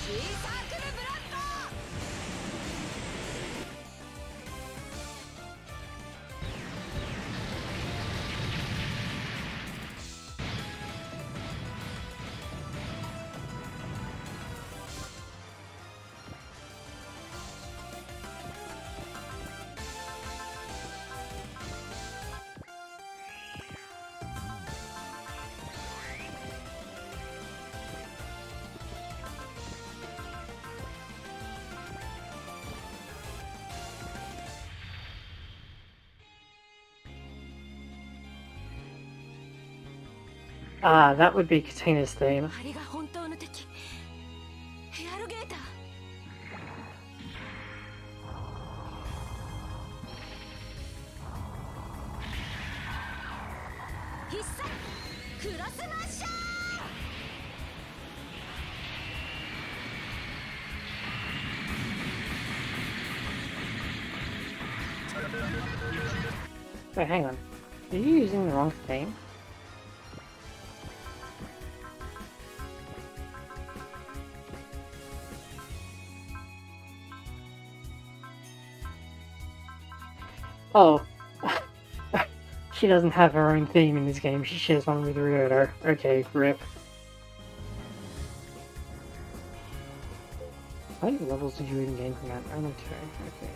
シーサークルブラスト Ah, that would be Katina's theme. あれが本当の敵ヘアロゲーター必殺クロスマッシャー Wait, hang on. Are you using the wrong theme? Oh. She doesn't have her own theme in this game, she shares one with Ryoto. Okay, rip. How many levels did you even gain from that? Only 2, okay.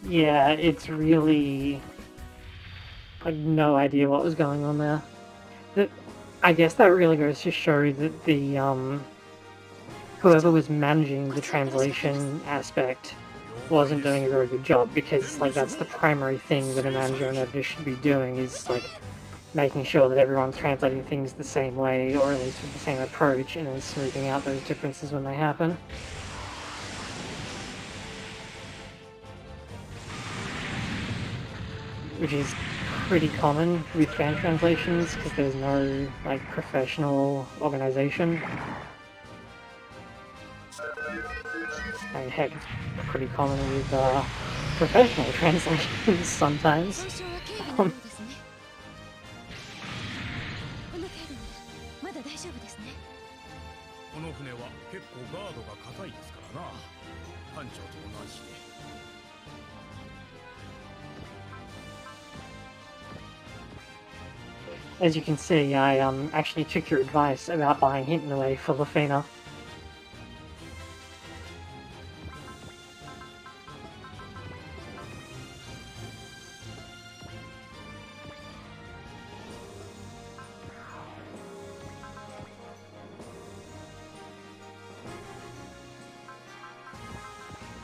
Yeah, it's really like no idea what was going on there. I guess that really goes to show that the whoever was managing the translation aspect wasn't doing a very good job, because like that's the primary thing that a manager and editor should be doing, is like making sure that everyone's translating things the same way, or at least with the same approach, and then smoothing out those differences when they happen. Which is pretty common with fan translations, because there's no like professional organization. I mean, heck, it's pretty common with professional translations sometimes. 損傷は軽微なようですね。この程度ならまだ大丈夫ですね。この船は結構ガードが硬いですからな。艦長と同じで。As you can see, I actually took your advice about buying Hidden Away for Lafina.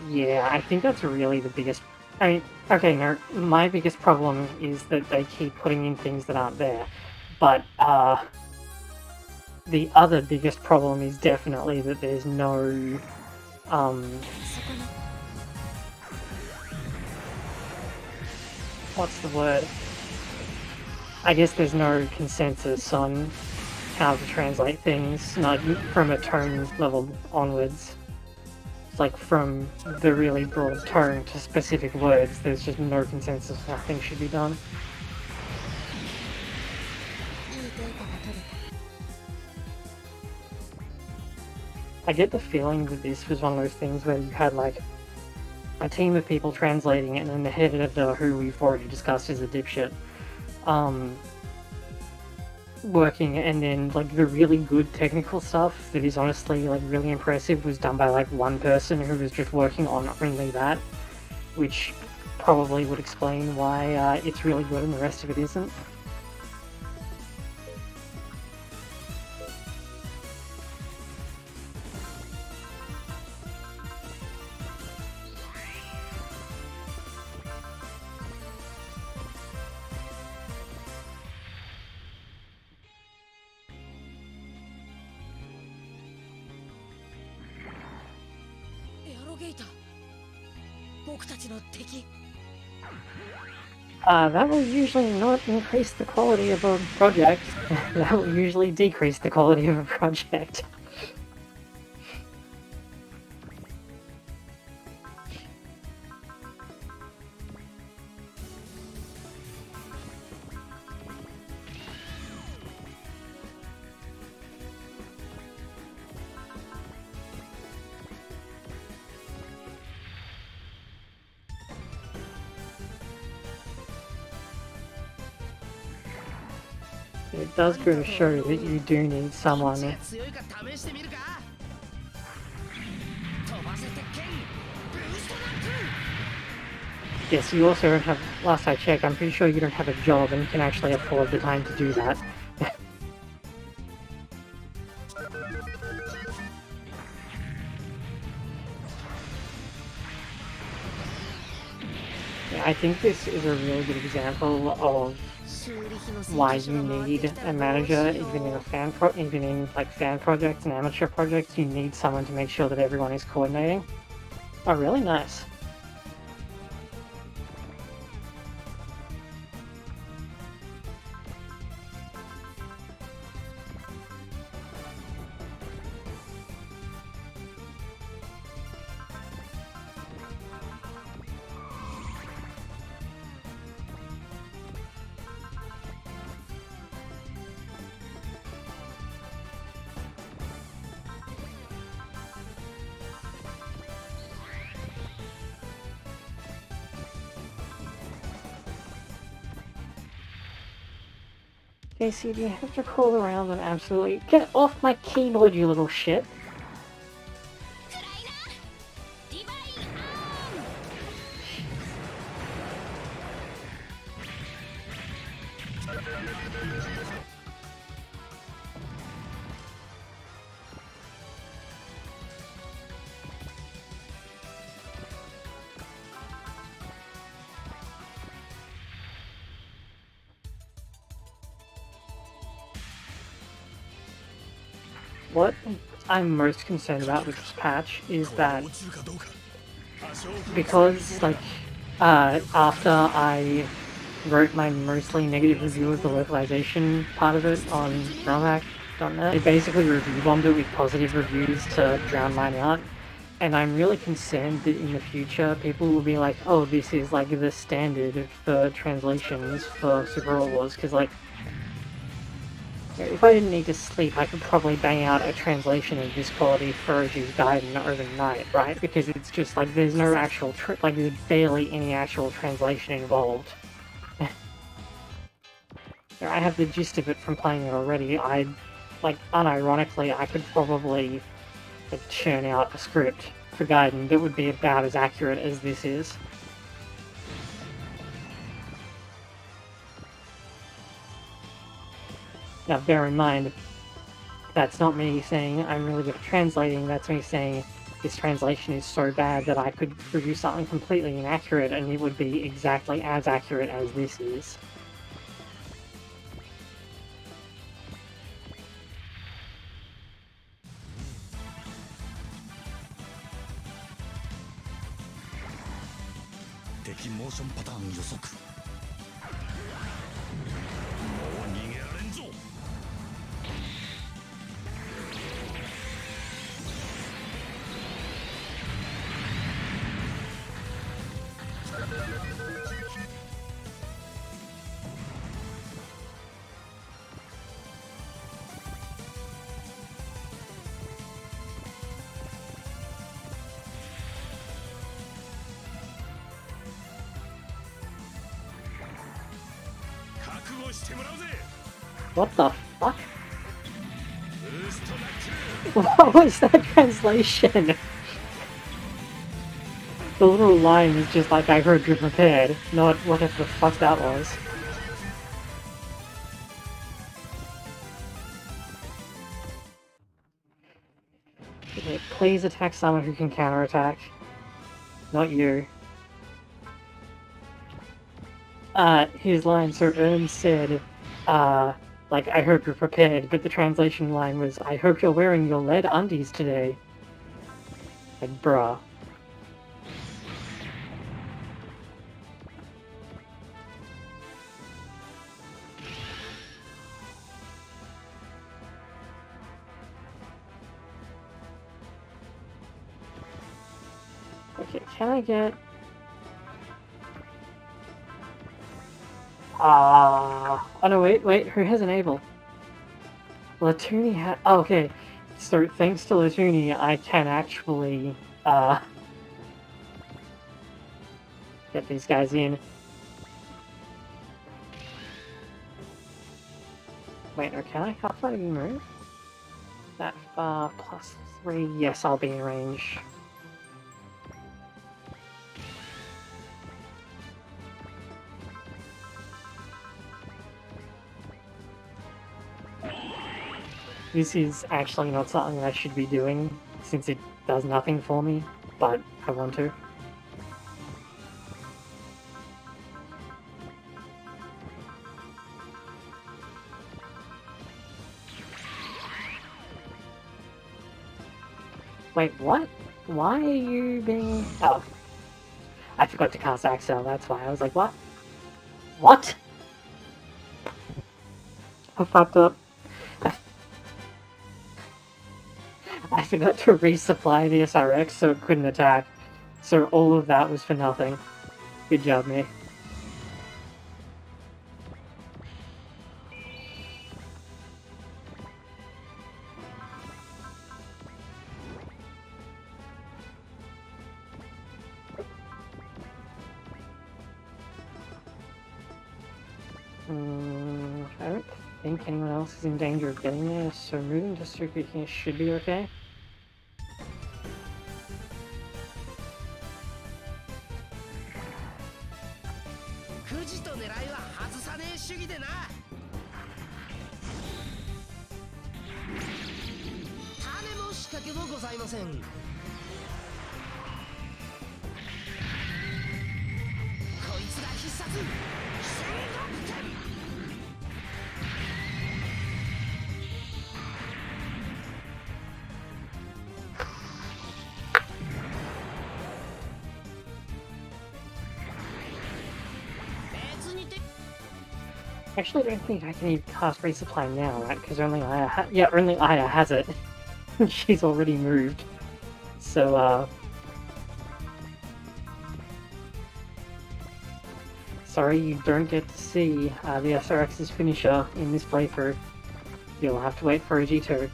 Yeah, I think that's really the biggest... I mean, okay, no, my biggest problem is that they keep putting in things that aren't there. But, the other biggest problem is definitely that there's no, そこの what's the word? I guess there's no consensus on how to translate things, not from a tone level onwards. It's like from the really broad tone to specific words, there's just no consensus on how things should be done. いいデータが取れた。 I get the feeling that this was one of those things where you had like a team of people translating it, and then the head editor, who we've already discussed is a dipshit, working, and then like the really good technical stuff that is honestly like really impressive was done by like one person who was just working on only that, which probably would explain why it's really good and the rest of it isn't. That will usually not increase the quality of a project. That will usually decrease the quality of a project. It does go to show that you do need someone. 強いか試してみるか。飛ばせ鉄拳ブーストナック。 Yes, you also don't have, last I checked, I'm pretty sure you don't have a job and can actually afford the time to do that. Yeah, I think this is a really good example of why you need a manager, even in like fan projects and amateur projects. You need someone to make sure that everyone is coordinating. Oh, really nice. Casey, do you have to crawl around and absolutely get off my keyboard, you little shit? What I'm most concerned about with this patch is that because, like, after I wrote my mostly negative review of the localization part of it on drumhack.net, it basically review bombed it with positive reviews to drown mine out. And I'm really concerned that in the future people will be like, oh, this is like the standard for translations for Super Wars, because like, if I didn't need to sleep, I could probably bang out a translation of this quality for OGs Gaiden overnight, right? Because it's just like, there's no actual, like, there's barely any actual translation involved. I have the gist of it from playing it already. Like, unironically, I could probably churn out a script for Gaiden that would be about as accurate as this is. Now, bear in mind, that's not me saying I'm really good at translating, that's me saying this translation is so bad that I could produce something completely inaccurate and it would be exactly as accurate as this is. What the fuck? What was that translation? The little line is just like, I heard you prepared, not whatever the fuck that was. Okay, please attack someone who can counterattack. Not you. His line, so Ern said, like, I hope you're prepared, but the translation line was, I hope you're wearing your lead undies today. Like, bruh. Okay, can I get... oh no, wait, who has Enable? Latuni had... oh, okay, so thanks to Latuni, I can actually, get these guys in. Wait, no, can I? How far do you move? That far, +3, yes, I'll be in range. This is actually not something I should be doing, since it does nothing for me, but I want to. Wait, what? Why are you being... oh. I forgot to cast Axel, that's why. I was like, what? What? I fucked up. I forgot to resupply the SRX so it couldn't attack. So all of that was for nothing. Good job, me. I don't think anyone else is in danger of getting there, so moving to Suki here should be okay. しかけもございません。こいつが必殺戦国剣。別にて Actually, I don't think I can even cast resupply now, right? Because only only Aya has it. She's already moved. So, sorry, you don't get to see the SRX's finisher in this playthrough. You'll have to wait for OG2.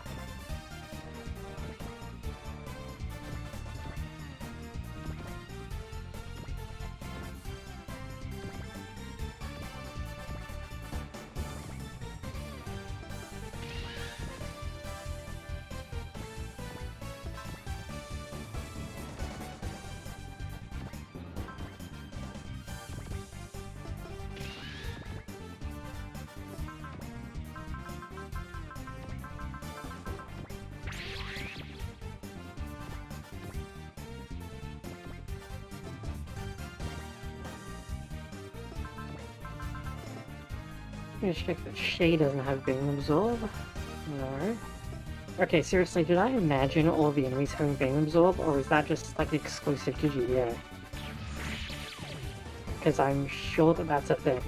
I'm gonna check that Shay doesn't have Beam Absorb. No. Okay, seriously, did I imagine all the enemies having Beam Absorb, or is that just, like, exclusive to GBA? Because I'm sure that that's a thing.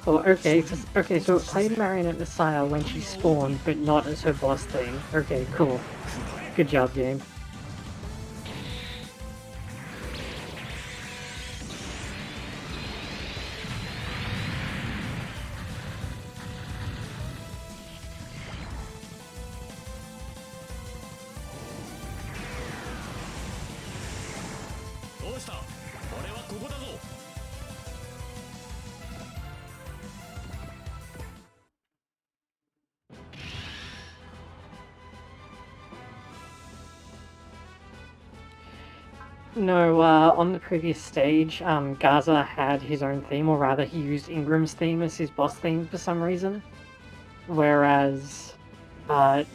Oh, okay, so it played Marionette Messiah when she spawned, but not as her boss thing. Okay, cool. Good job, game. No, on the previous stage, Gaza had his own theme, or rather he used Ingram's theme as his boss theme for some reason. Whereas, I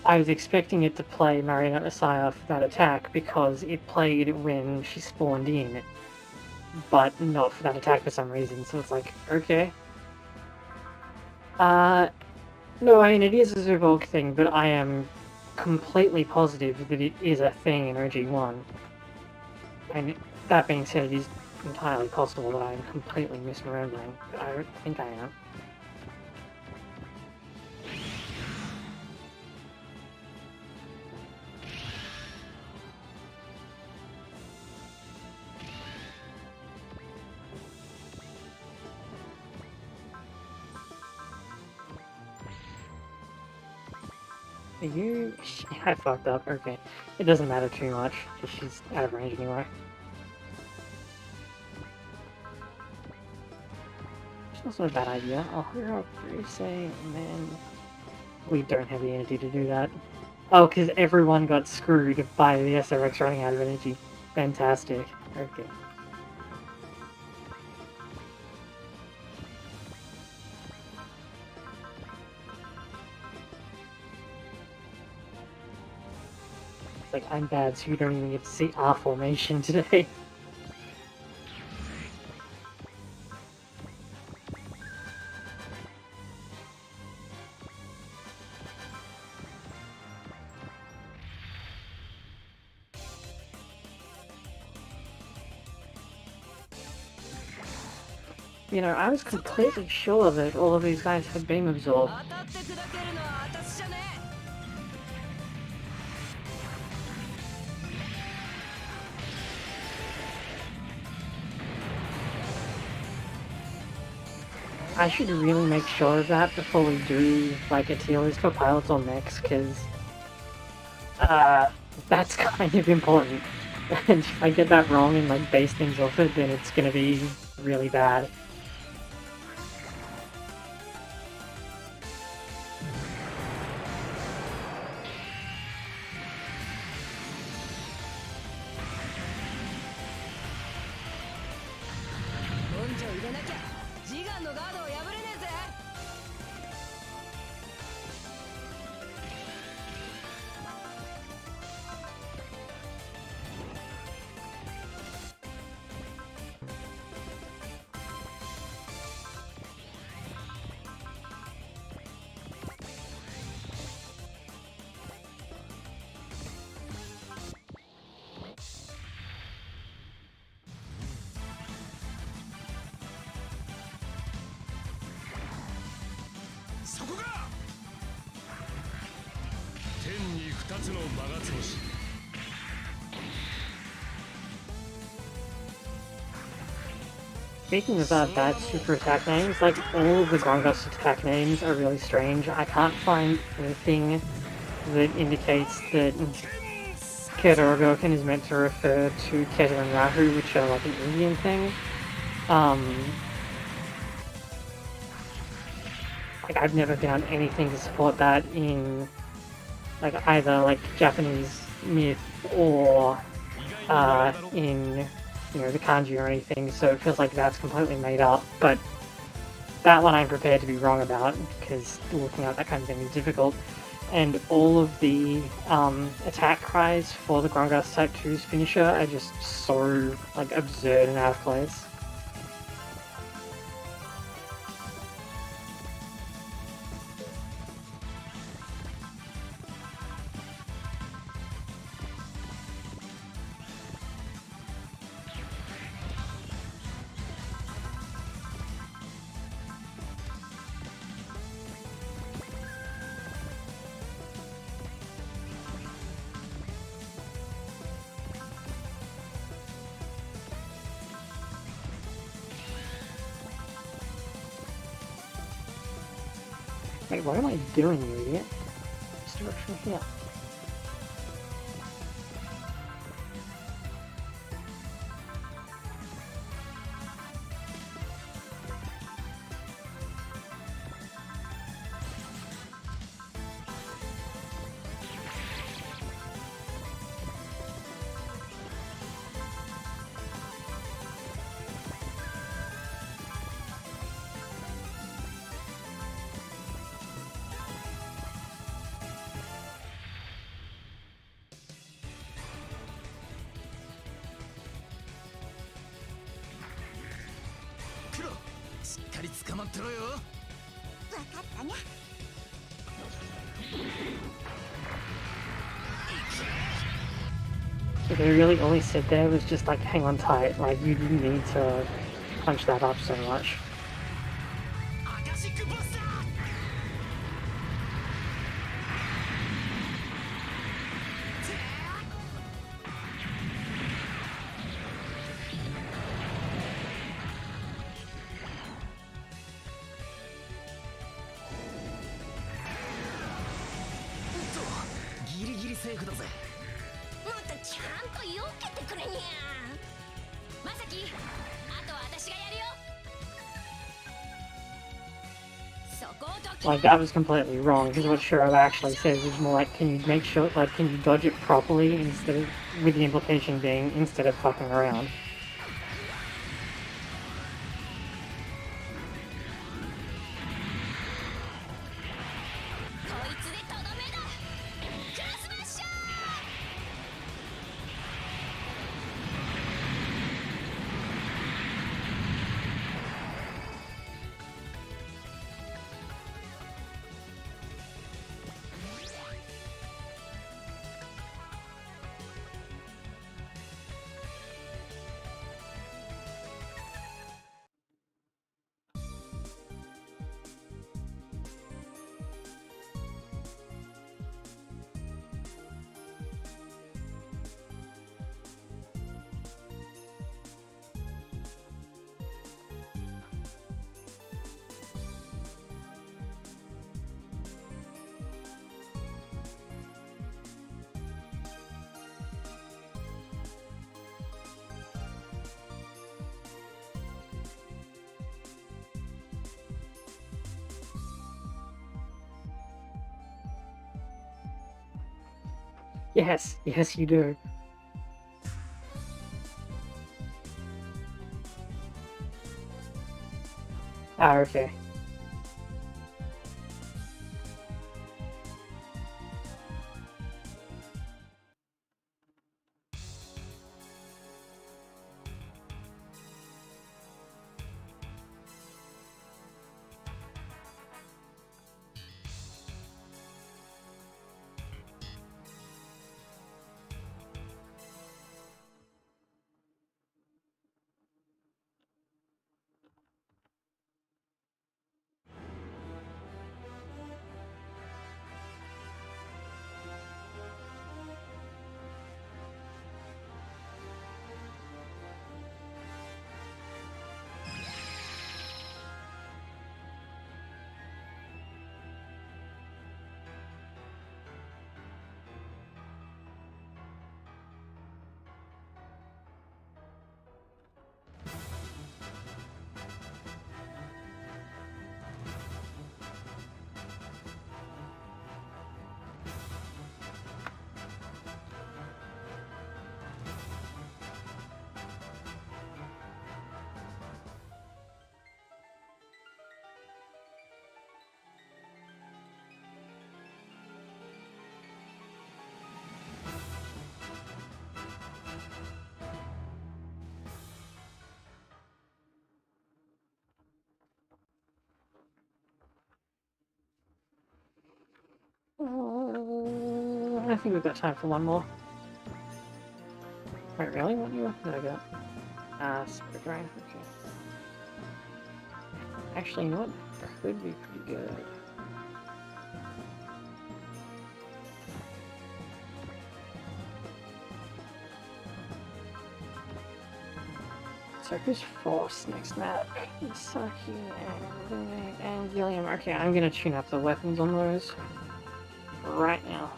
was expecting it to play Marionette Messiah for that attack because it played when she spawned in, but not for that attack for some reason, so it's like, okay. No, I mean, it is a Zervolk thing, but I am completely positive that it is a thing in OG1. And that being said, it is entirely possible that I am completely misremembering, but I don't think I am. Are you... I fucked up, okay. It doesn't matter too much, because she's out of range anyway. It's also a bad idea. I'll hurry up, say, and then... We don't have the energy to do that. Oh, because everyone got screwed by the SRX running out of energy. Fantastic. Okay. It's like, I'm bad, so you don't even get to see our formation today. You know, I was completely sure that all of these guys had Beam Absorb. I should really make sure of that before we do, like, a tier list for pilots or mechs, because, that's kind of important. And if I get that wrong and, like, base things off it, then it's gonna be really bad. つの間がつぼし Speaking of that super attack names, like all of the Grongus attack names are really strange. I can't find anything that indicates that Kerogoken is meant to refer to Keter and Rahu, which are like an Indian thing. Like I've never found anything to support that in like either like Japanese myth or in the kanji or anything, so it feels like that's completely made up, but that one I'm prepared to be wrong about, because looking at that kind of thing is difficult. And all of the attack cries for the Grongas Type 2's finisher are just so like absurd and out of place. Wait, what am I doing, you idiot? This direction here. So they really all he said there was just like, hang on tight, like you didn't need to punch that up so much. Like, that was completely wrong, because what Shiro actually says is more like, can you make sure, like, can you dodge it properly, instead of, with the implication being, instead of fucking around. Yes, yes you do. Ah, okay. I think we've got time for one more. Wait, really? What new weapon did I get? Spirit Drain, okay. Actually, you know what? Could be pretty good. So who's Force next map? Misaki and Gilliam. Okay, I'm gonna tune up the weapons on those right now.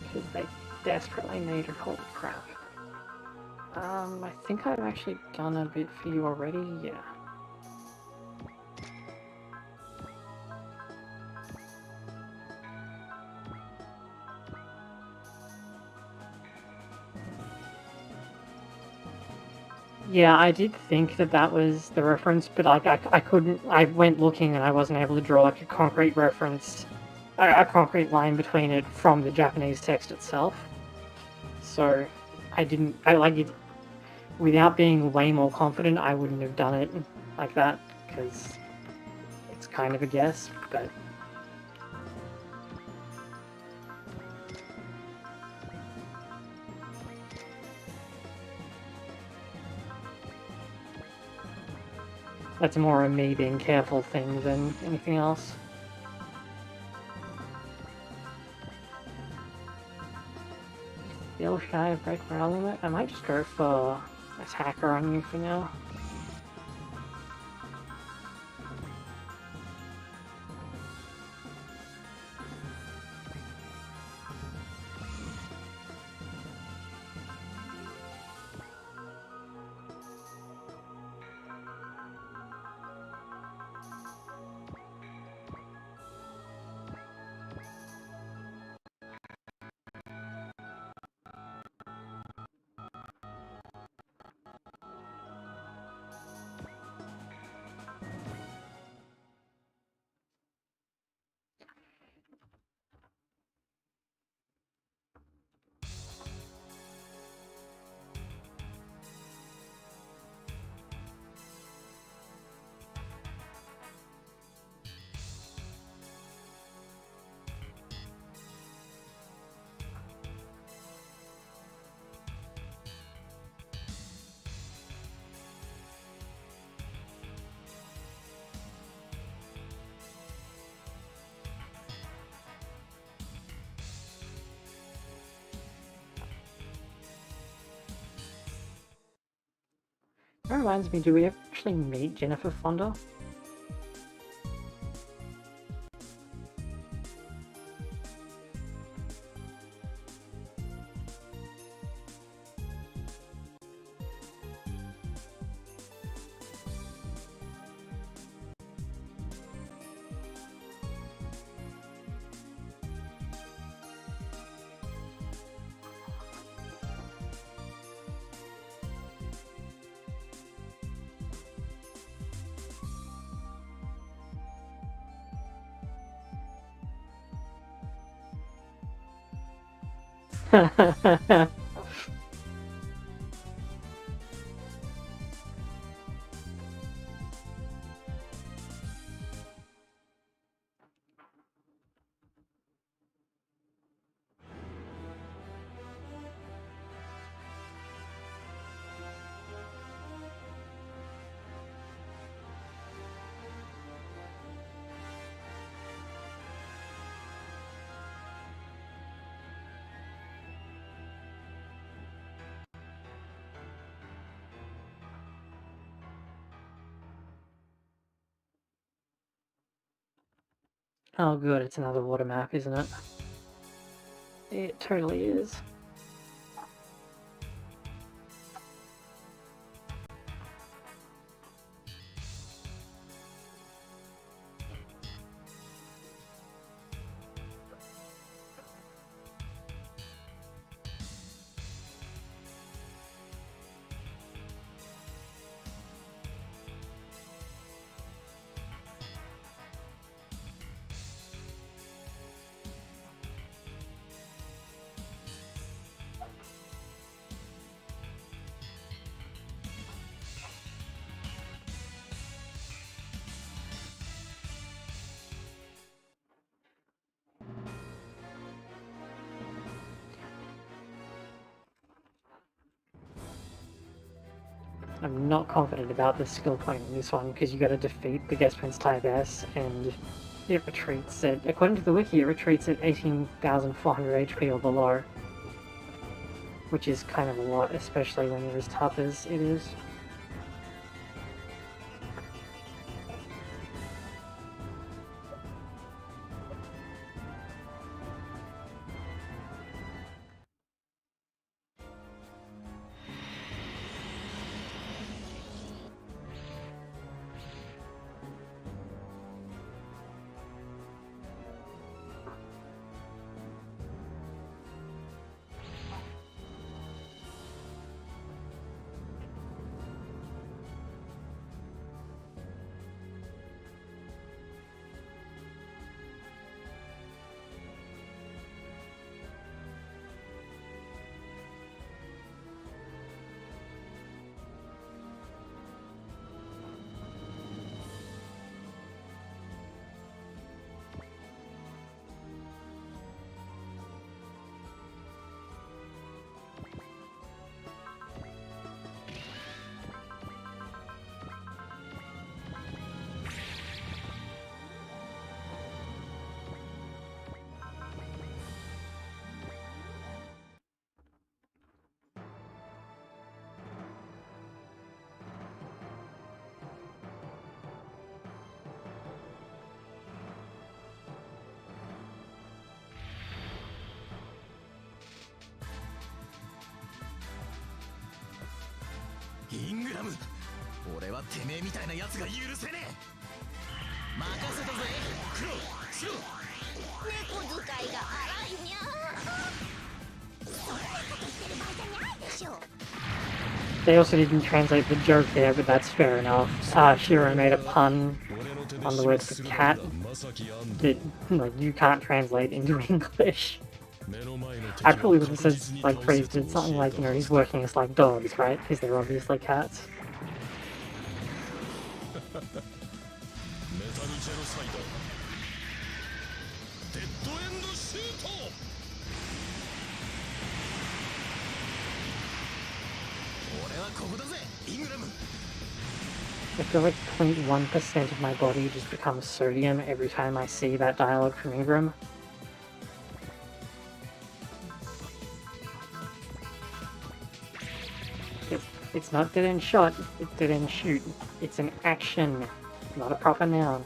Because they desperately need it. Holy crap. I think I've actually done a bit for you already, yeah. Yeah, I did think that that was the reference, but like I couldn't. I went looking and I wasn't able to draw like a concrete reference, a concrete line between it from the Japanese text itself. So I didn't. I like it without being way more confident. I wouldn't have done it like that because it's kind of a guess, but. That's more a me being careful thing than anything else. Still shy of break morale limit? I might just go for attacker on you for now. That reminds me, do we actually meet Jennifer Fonda? Oh good, it's another water map, isn't it? It totally is. I'm not confident about the skill point in this one because you gotta defeat the guest prince type S, and it retreats at, according to the wiki, it retreats at 18,400 HP or below, which is kind of a lot, especially when you're as tough as it is.イングラム、俺はてめえみたいなやつが許せねえ。任せたぜ、クロ、シロ。猫使いが荒いにゃー。そんなこと言ってる場合じゃないでしょ。 They also didn't translate the joke there, but that's fair enough. Shiro made a pun on the word for cat that, like, you can't translate into English. I probably would have said, like, phrased it something like, you know, he's working us like dogs, right? Because they're obviously cats. I feel like 0.1% of my body just becomes sodium every time I see that dialogue from Ingram. It's not dead end shot, it's dead end shoot. It's an action, not a proper noun.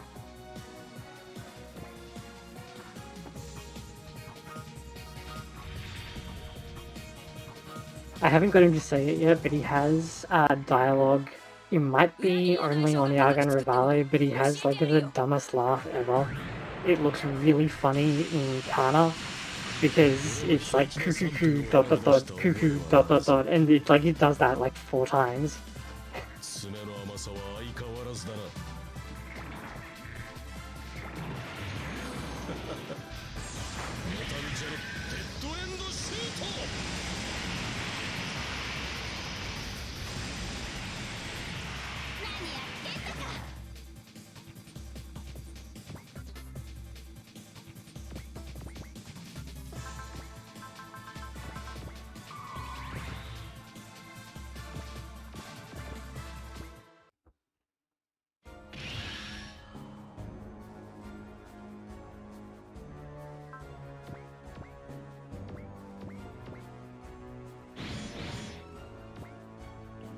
I haven't got him to say it yet, but he has dialogue. It might be only on Yaga and Rivale, but he has like the dumbest laugh ever. It looks really funny in Kana, because it's like cuckoo dot dot dot cuckoo dot dot dot, and it like it does that like 4 times.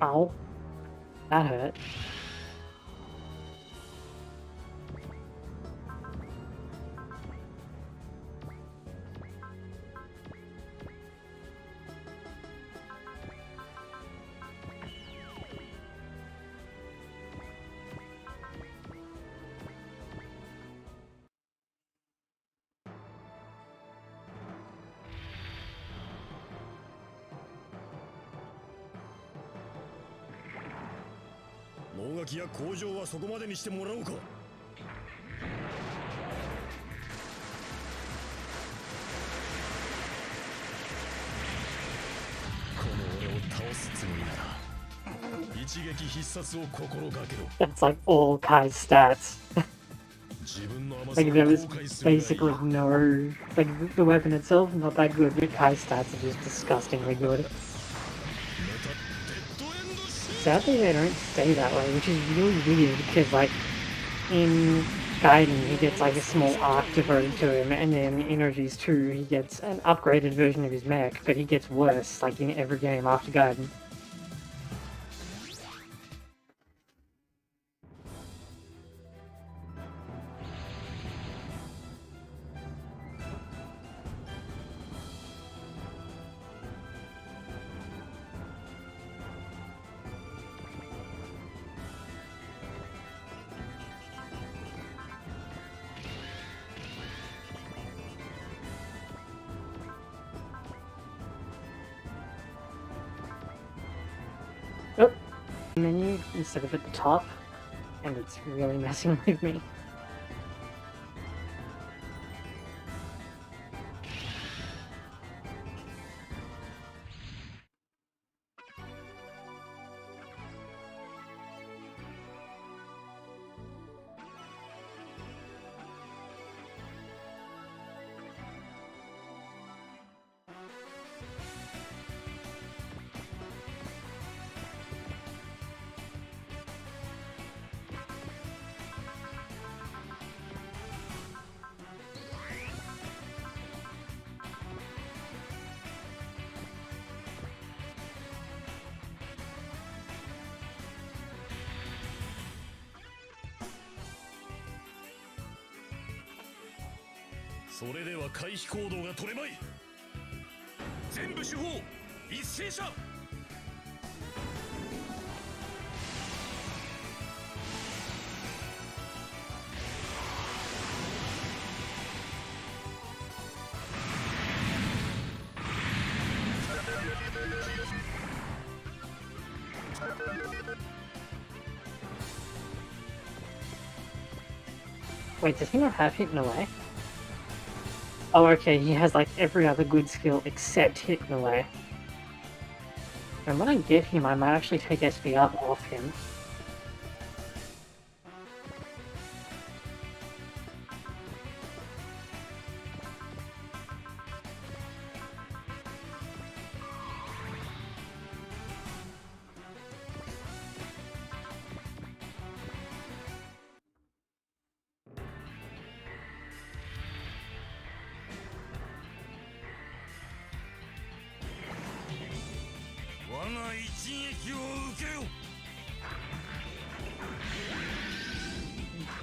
Ow. That hurt. That's like all Kai's stats. Like there was basically no, like the weapon itself not that good, but Kai's stats are just disgustingly good. sadly they don't stay that way, which is really weird, because, like, in Gaiden he gets, like, a small arc devoted to him, and then in OGs 2 he gets an upgraded version of his mech, but he gets worse, like, in every game after Gaiden. Oh, menu instead of at the top, and it's really messing with me.それでは回避行動が取れまい。全部手法一斉射。Wait, does he not have Hidden Away? Oh, okay, he has, like, every other good skill except Hidden Away. And when I get him, I might actually take SP up off him.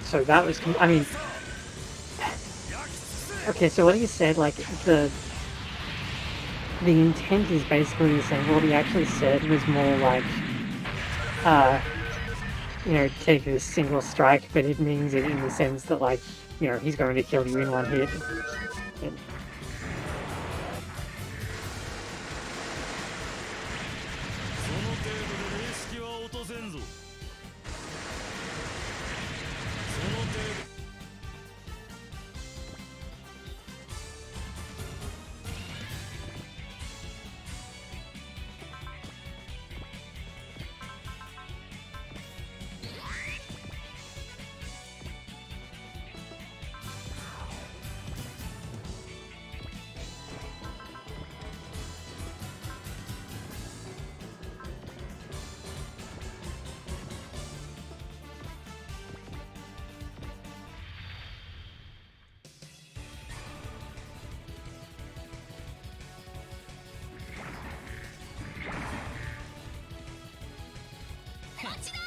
So that was, I mean, okay, so what he said, like, the intent is basically the same. What he actually said was more like, you know, take a single strike, but it means it in the sense that, like, you know, he's going to kill you in one hit. And,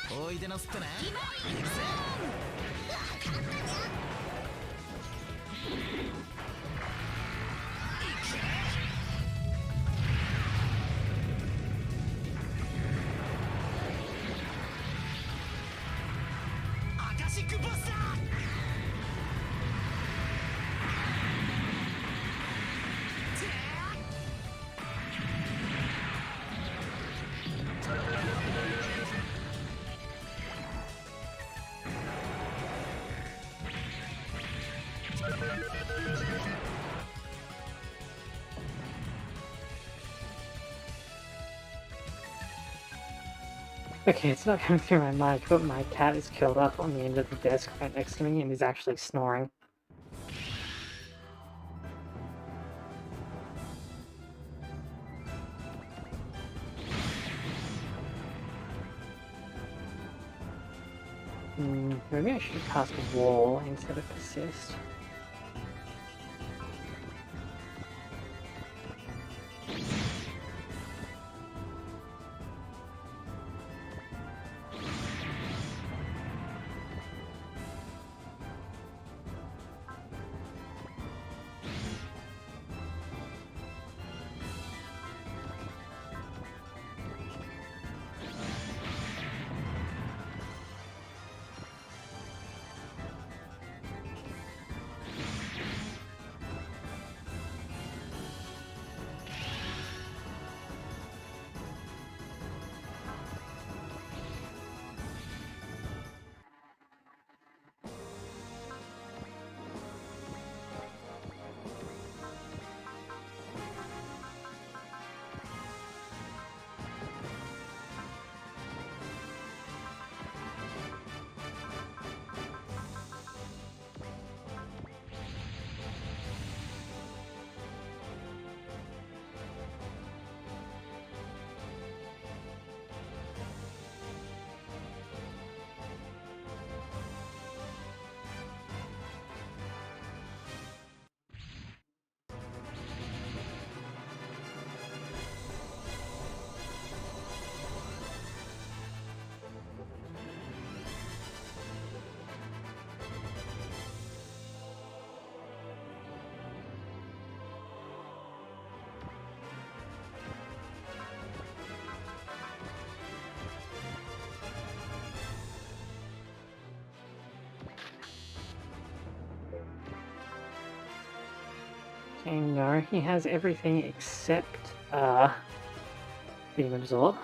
おいでなすってね。アカシックバスター。okay, it's not coming through my mic, but my cat is curled up on the end of the desk right next to me and is actually snoring. Maybe I should cast Wall instead of Persist. Okay, no, he has everything except Beam Absorb.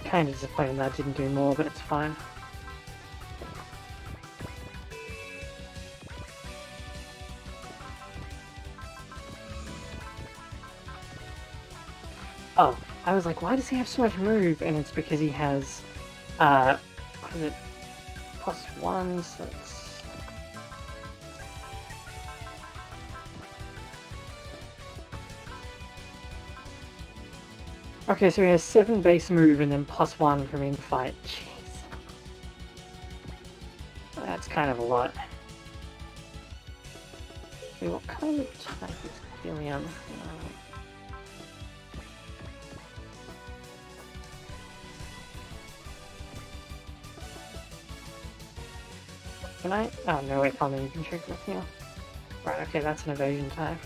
Kind of disappointed that didn't do more, but it's fine. Oh, I was like, why does he have so much move? And it's because he has, what is it, +1, so it's... Okay, so he has 7 base move and then +1 from in-fight. Jeez. That's kind of a lot. Okay, what kind of type is Helium? Can I? Oh no, wait, hold on, you can check with here. Right, okay, that's an evasion type.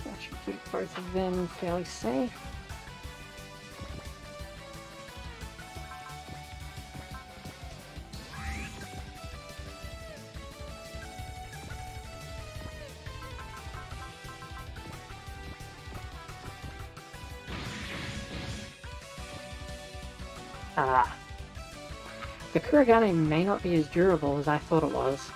That should keep both of them fairly safe. Ah. The Kuragane may not be as durable as I thought it was.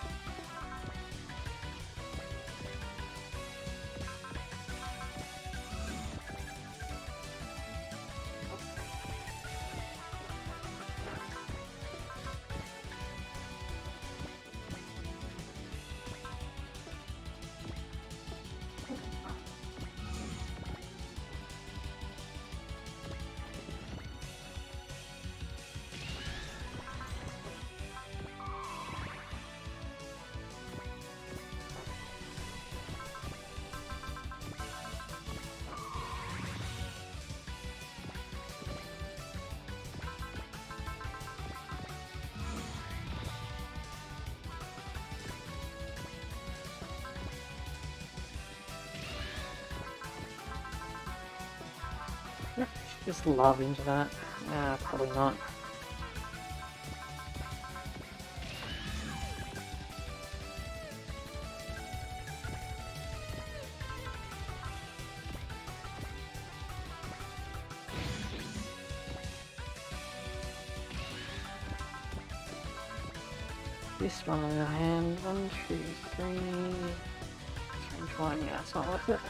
Just love into that. Probably not. This one on the other hand, 1, 2, 3. Range 1, yeah, it's not worth it.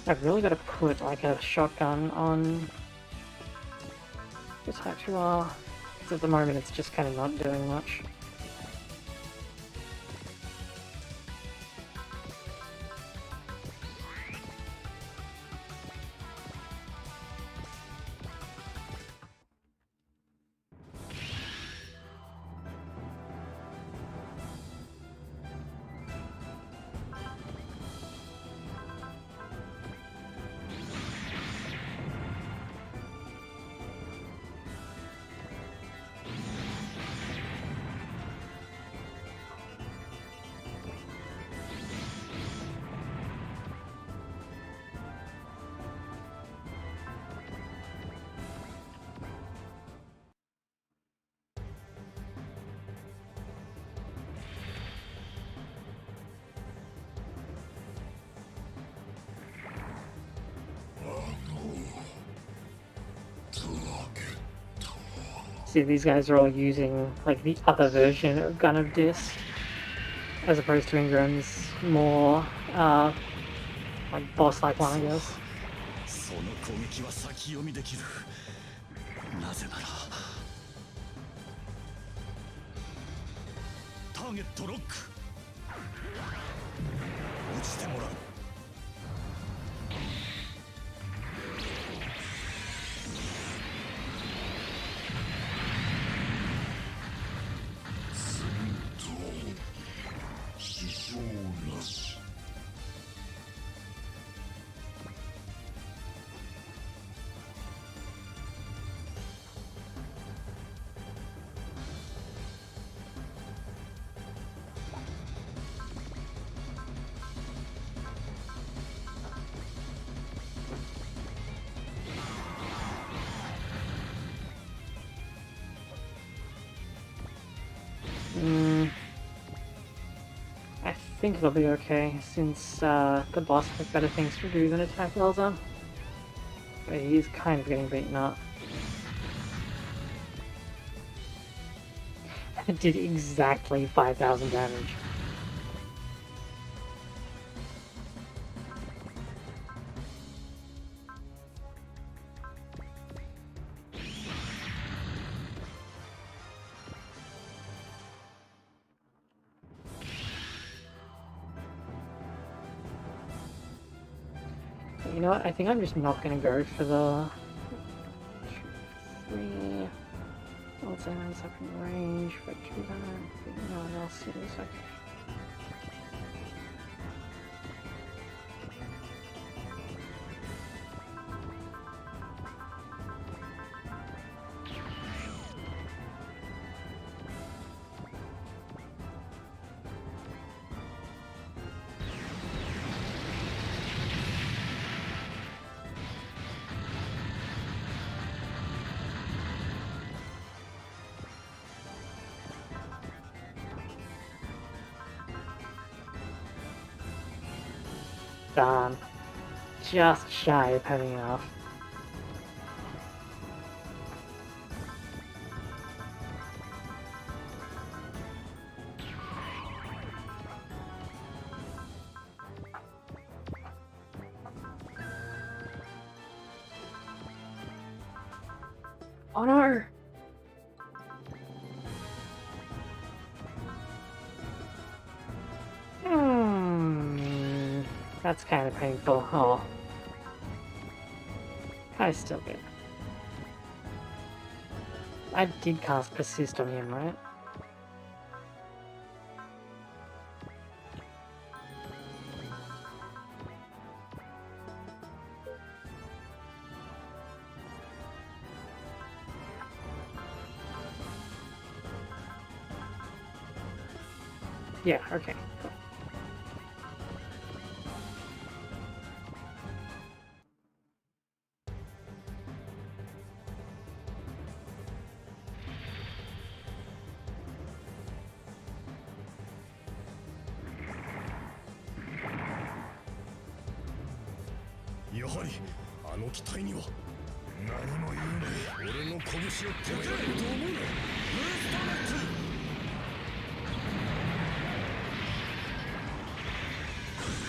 I've really got to put like a shotgun on this Hachiwa, because at the moment it's just kind of not doing much. See, these guys are all using like the other version of Gun of Dis, as opposed to Ingram's more like boss-like one, I guess. その攻撃は先読みできる。なぜならターゲットロック。落ちてもらう。I think it'll be okay, since the boss has better things to do than attack Elza. But he's kind of getting beaten up. It did exactly 5,000 damage. You know what? I think I'm just not gonna go for the 3. Let's say I'm second range, but no one else seems like. Darn. Just shy of having enough. Oh no! That's kind of painful. Oh. I still good. I did cast Persist on him, right? Yeah, okay. Cool.やはりあの機体には何も言うな。俺の拳を超えられると思うな。ブーストナッツ。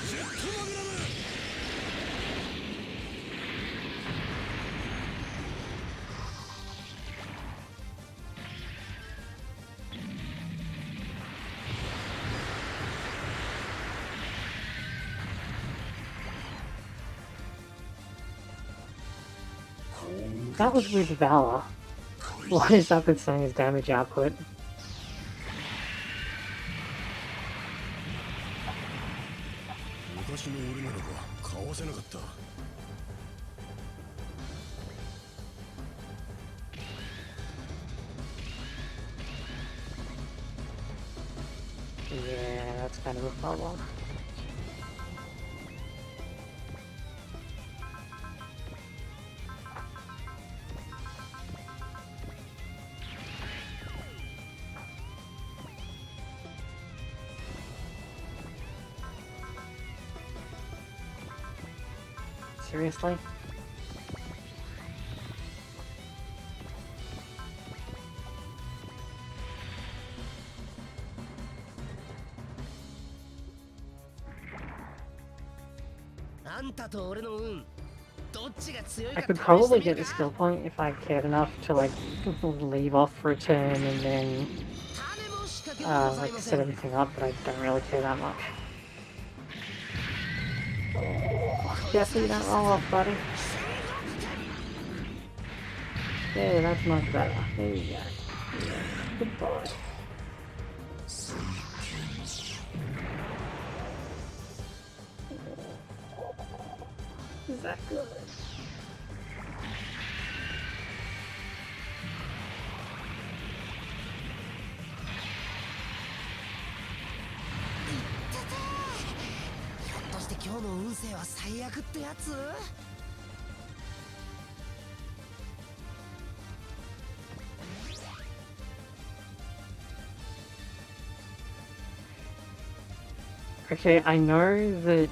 ジェットマグナム。That was with Valor. What is up with saying his damage output? 昔の俺ならばかわせなかった。Yeah, that's kind of a problem. Seriously? I could probably get a skill point if I cared enough to like leave off for a turn and then like set everything up, but I don't really care that much. Careful you don't roll off, buddy. Yeah, that's much better. There you go. Good boy. Is that good? Okay, I know that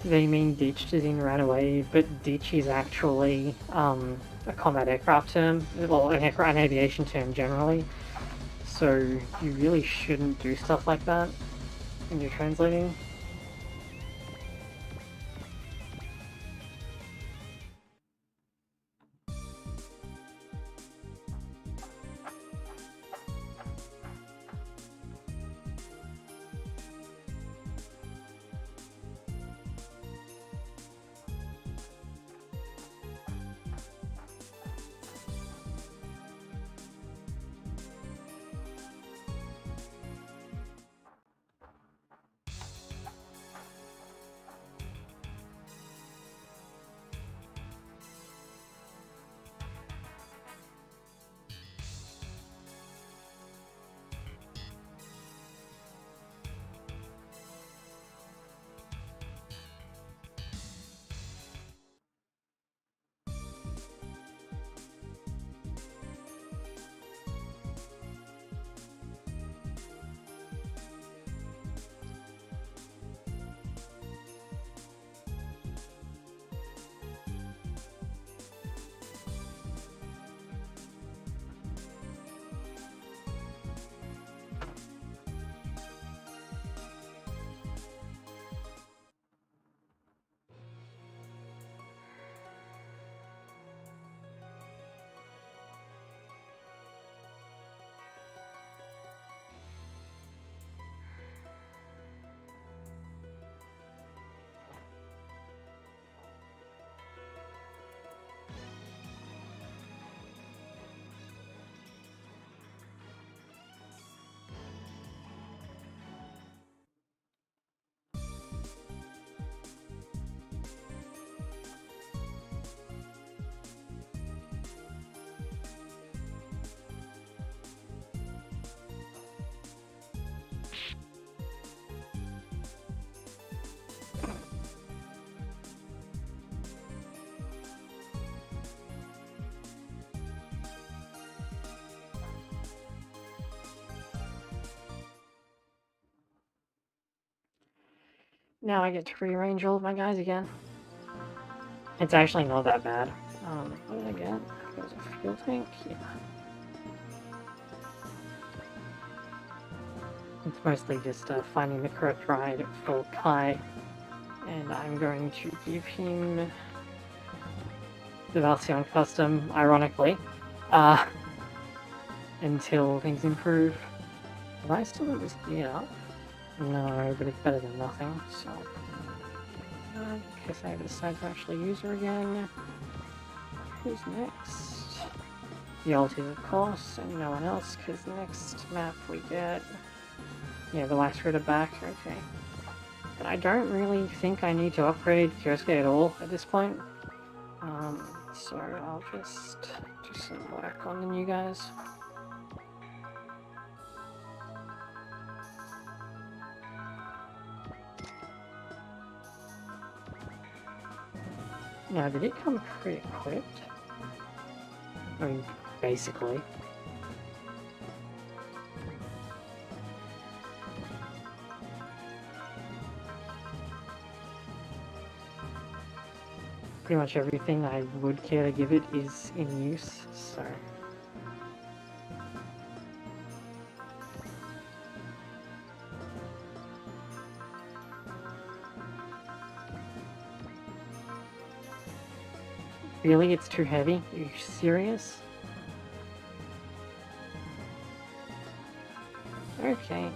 they mean ditched as in ran away, but ditch is actually a combat aircraft term, well, an aviation term generally. So you really shouldn't do stuff like that when you're translating. now I get to rearrange all of my guys again. It's actually not that bad. What did I get? It was a fuel tank? Yeah. It's mostly just finding the correct ride for Kai. And I'm going to give him the Valsion custom, ironically, until things improve. Have I still got this gear up? No, but it's better than nothing, so... in case I ever decide to actually use her again. Who's next? The ultis, of course, and no one else, because next map we get... Yeah, the Wax Ritter back, okay. But I don't really think I need to upgrade Kyosuke at all at this point. So I'll just do some work on the new guys. Now, did it come pre-equipped? I mean, basically. Pretty much everything I would care to give it is in use, so... Really? It's too heavy? Are you serious? Okay.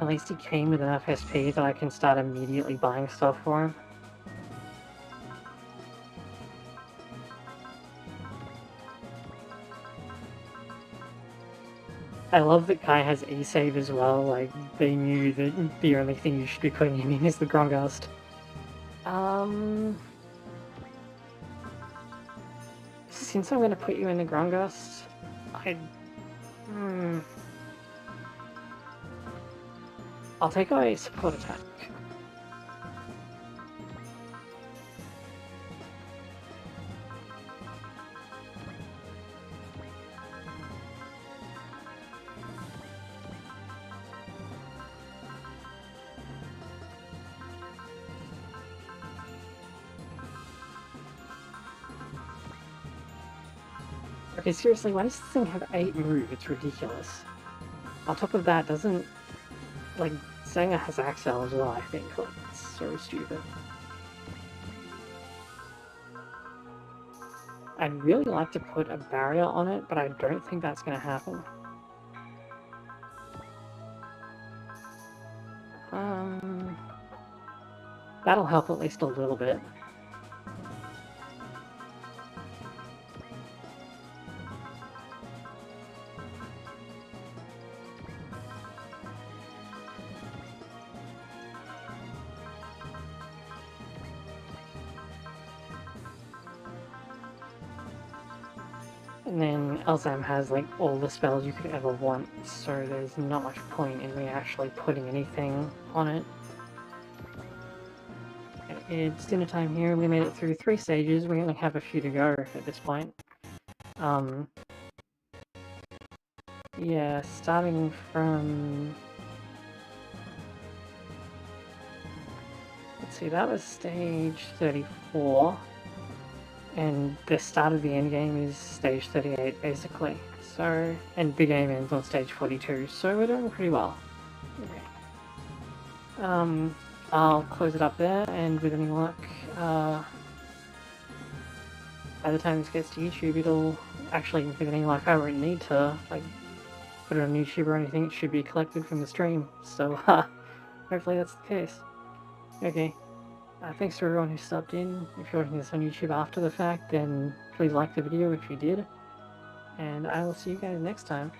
At least he came with enough SP that I can start immediately buying stuff for him. I love that Kai has E-save as well, like, they knew that the only thing you should be putting him in is the Grongast. Since I'm gonna put you in the Grongast, I'll take away support attack. Okay, seriously, why does this thing have 8 move? It's ridiculous. On top of that, doesn't... Like, Senga has Axel as well, I think. Like, it's so stupid. I'd really like to put a barrier on it, but I don't think that's going to happen. That'll help at least a little bit. And then Elzam has like all the spells you could ever want, so there's not much point in me actually putting anything on it. It's dinner time here. We made it through 3 stages. We only have a few to go at this point. Yeah, starting from... Let's see, that was stage 34. And the start of the end game is stage 38, basically. So, and the game ends on stage 42, so we're doing pretty well. Okay. I'll close it up there, and with any luck, by the time this gets to YouTube, it'll... Actually, with any luck, I won't need to, like, put it on YouTube or anything. It should be collected from the stream, so, hopefully that's the case. Okay. Thanks to everyone who stopped in. If you're watching this on YouTube after the fact, then please like the video if you did. And I will see you guys next time.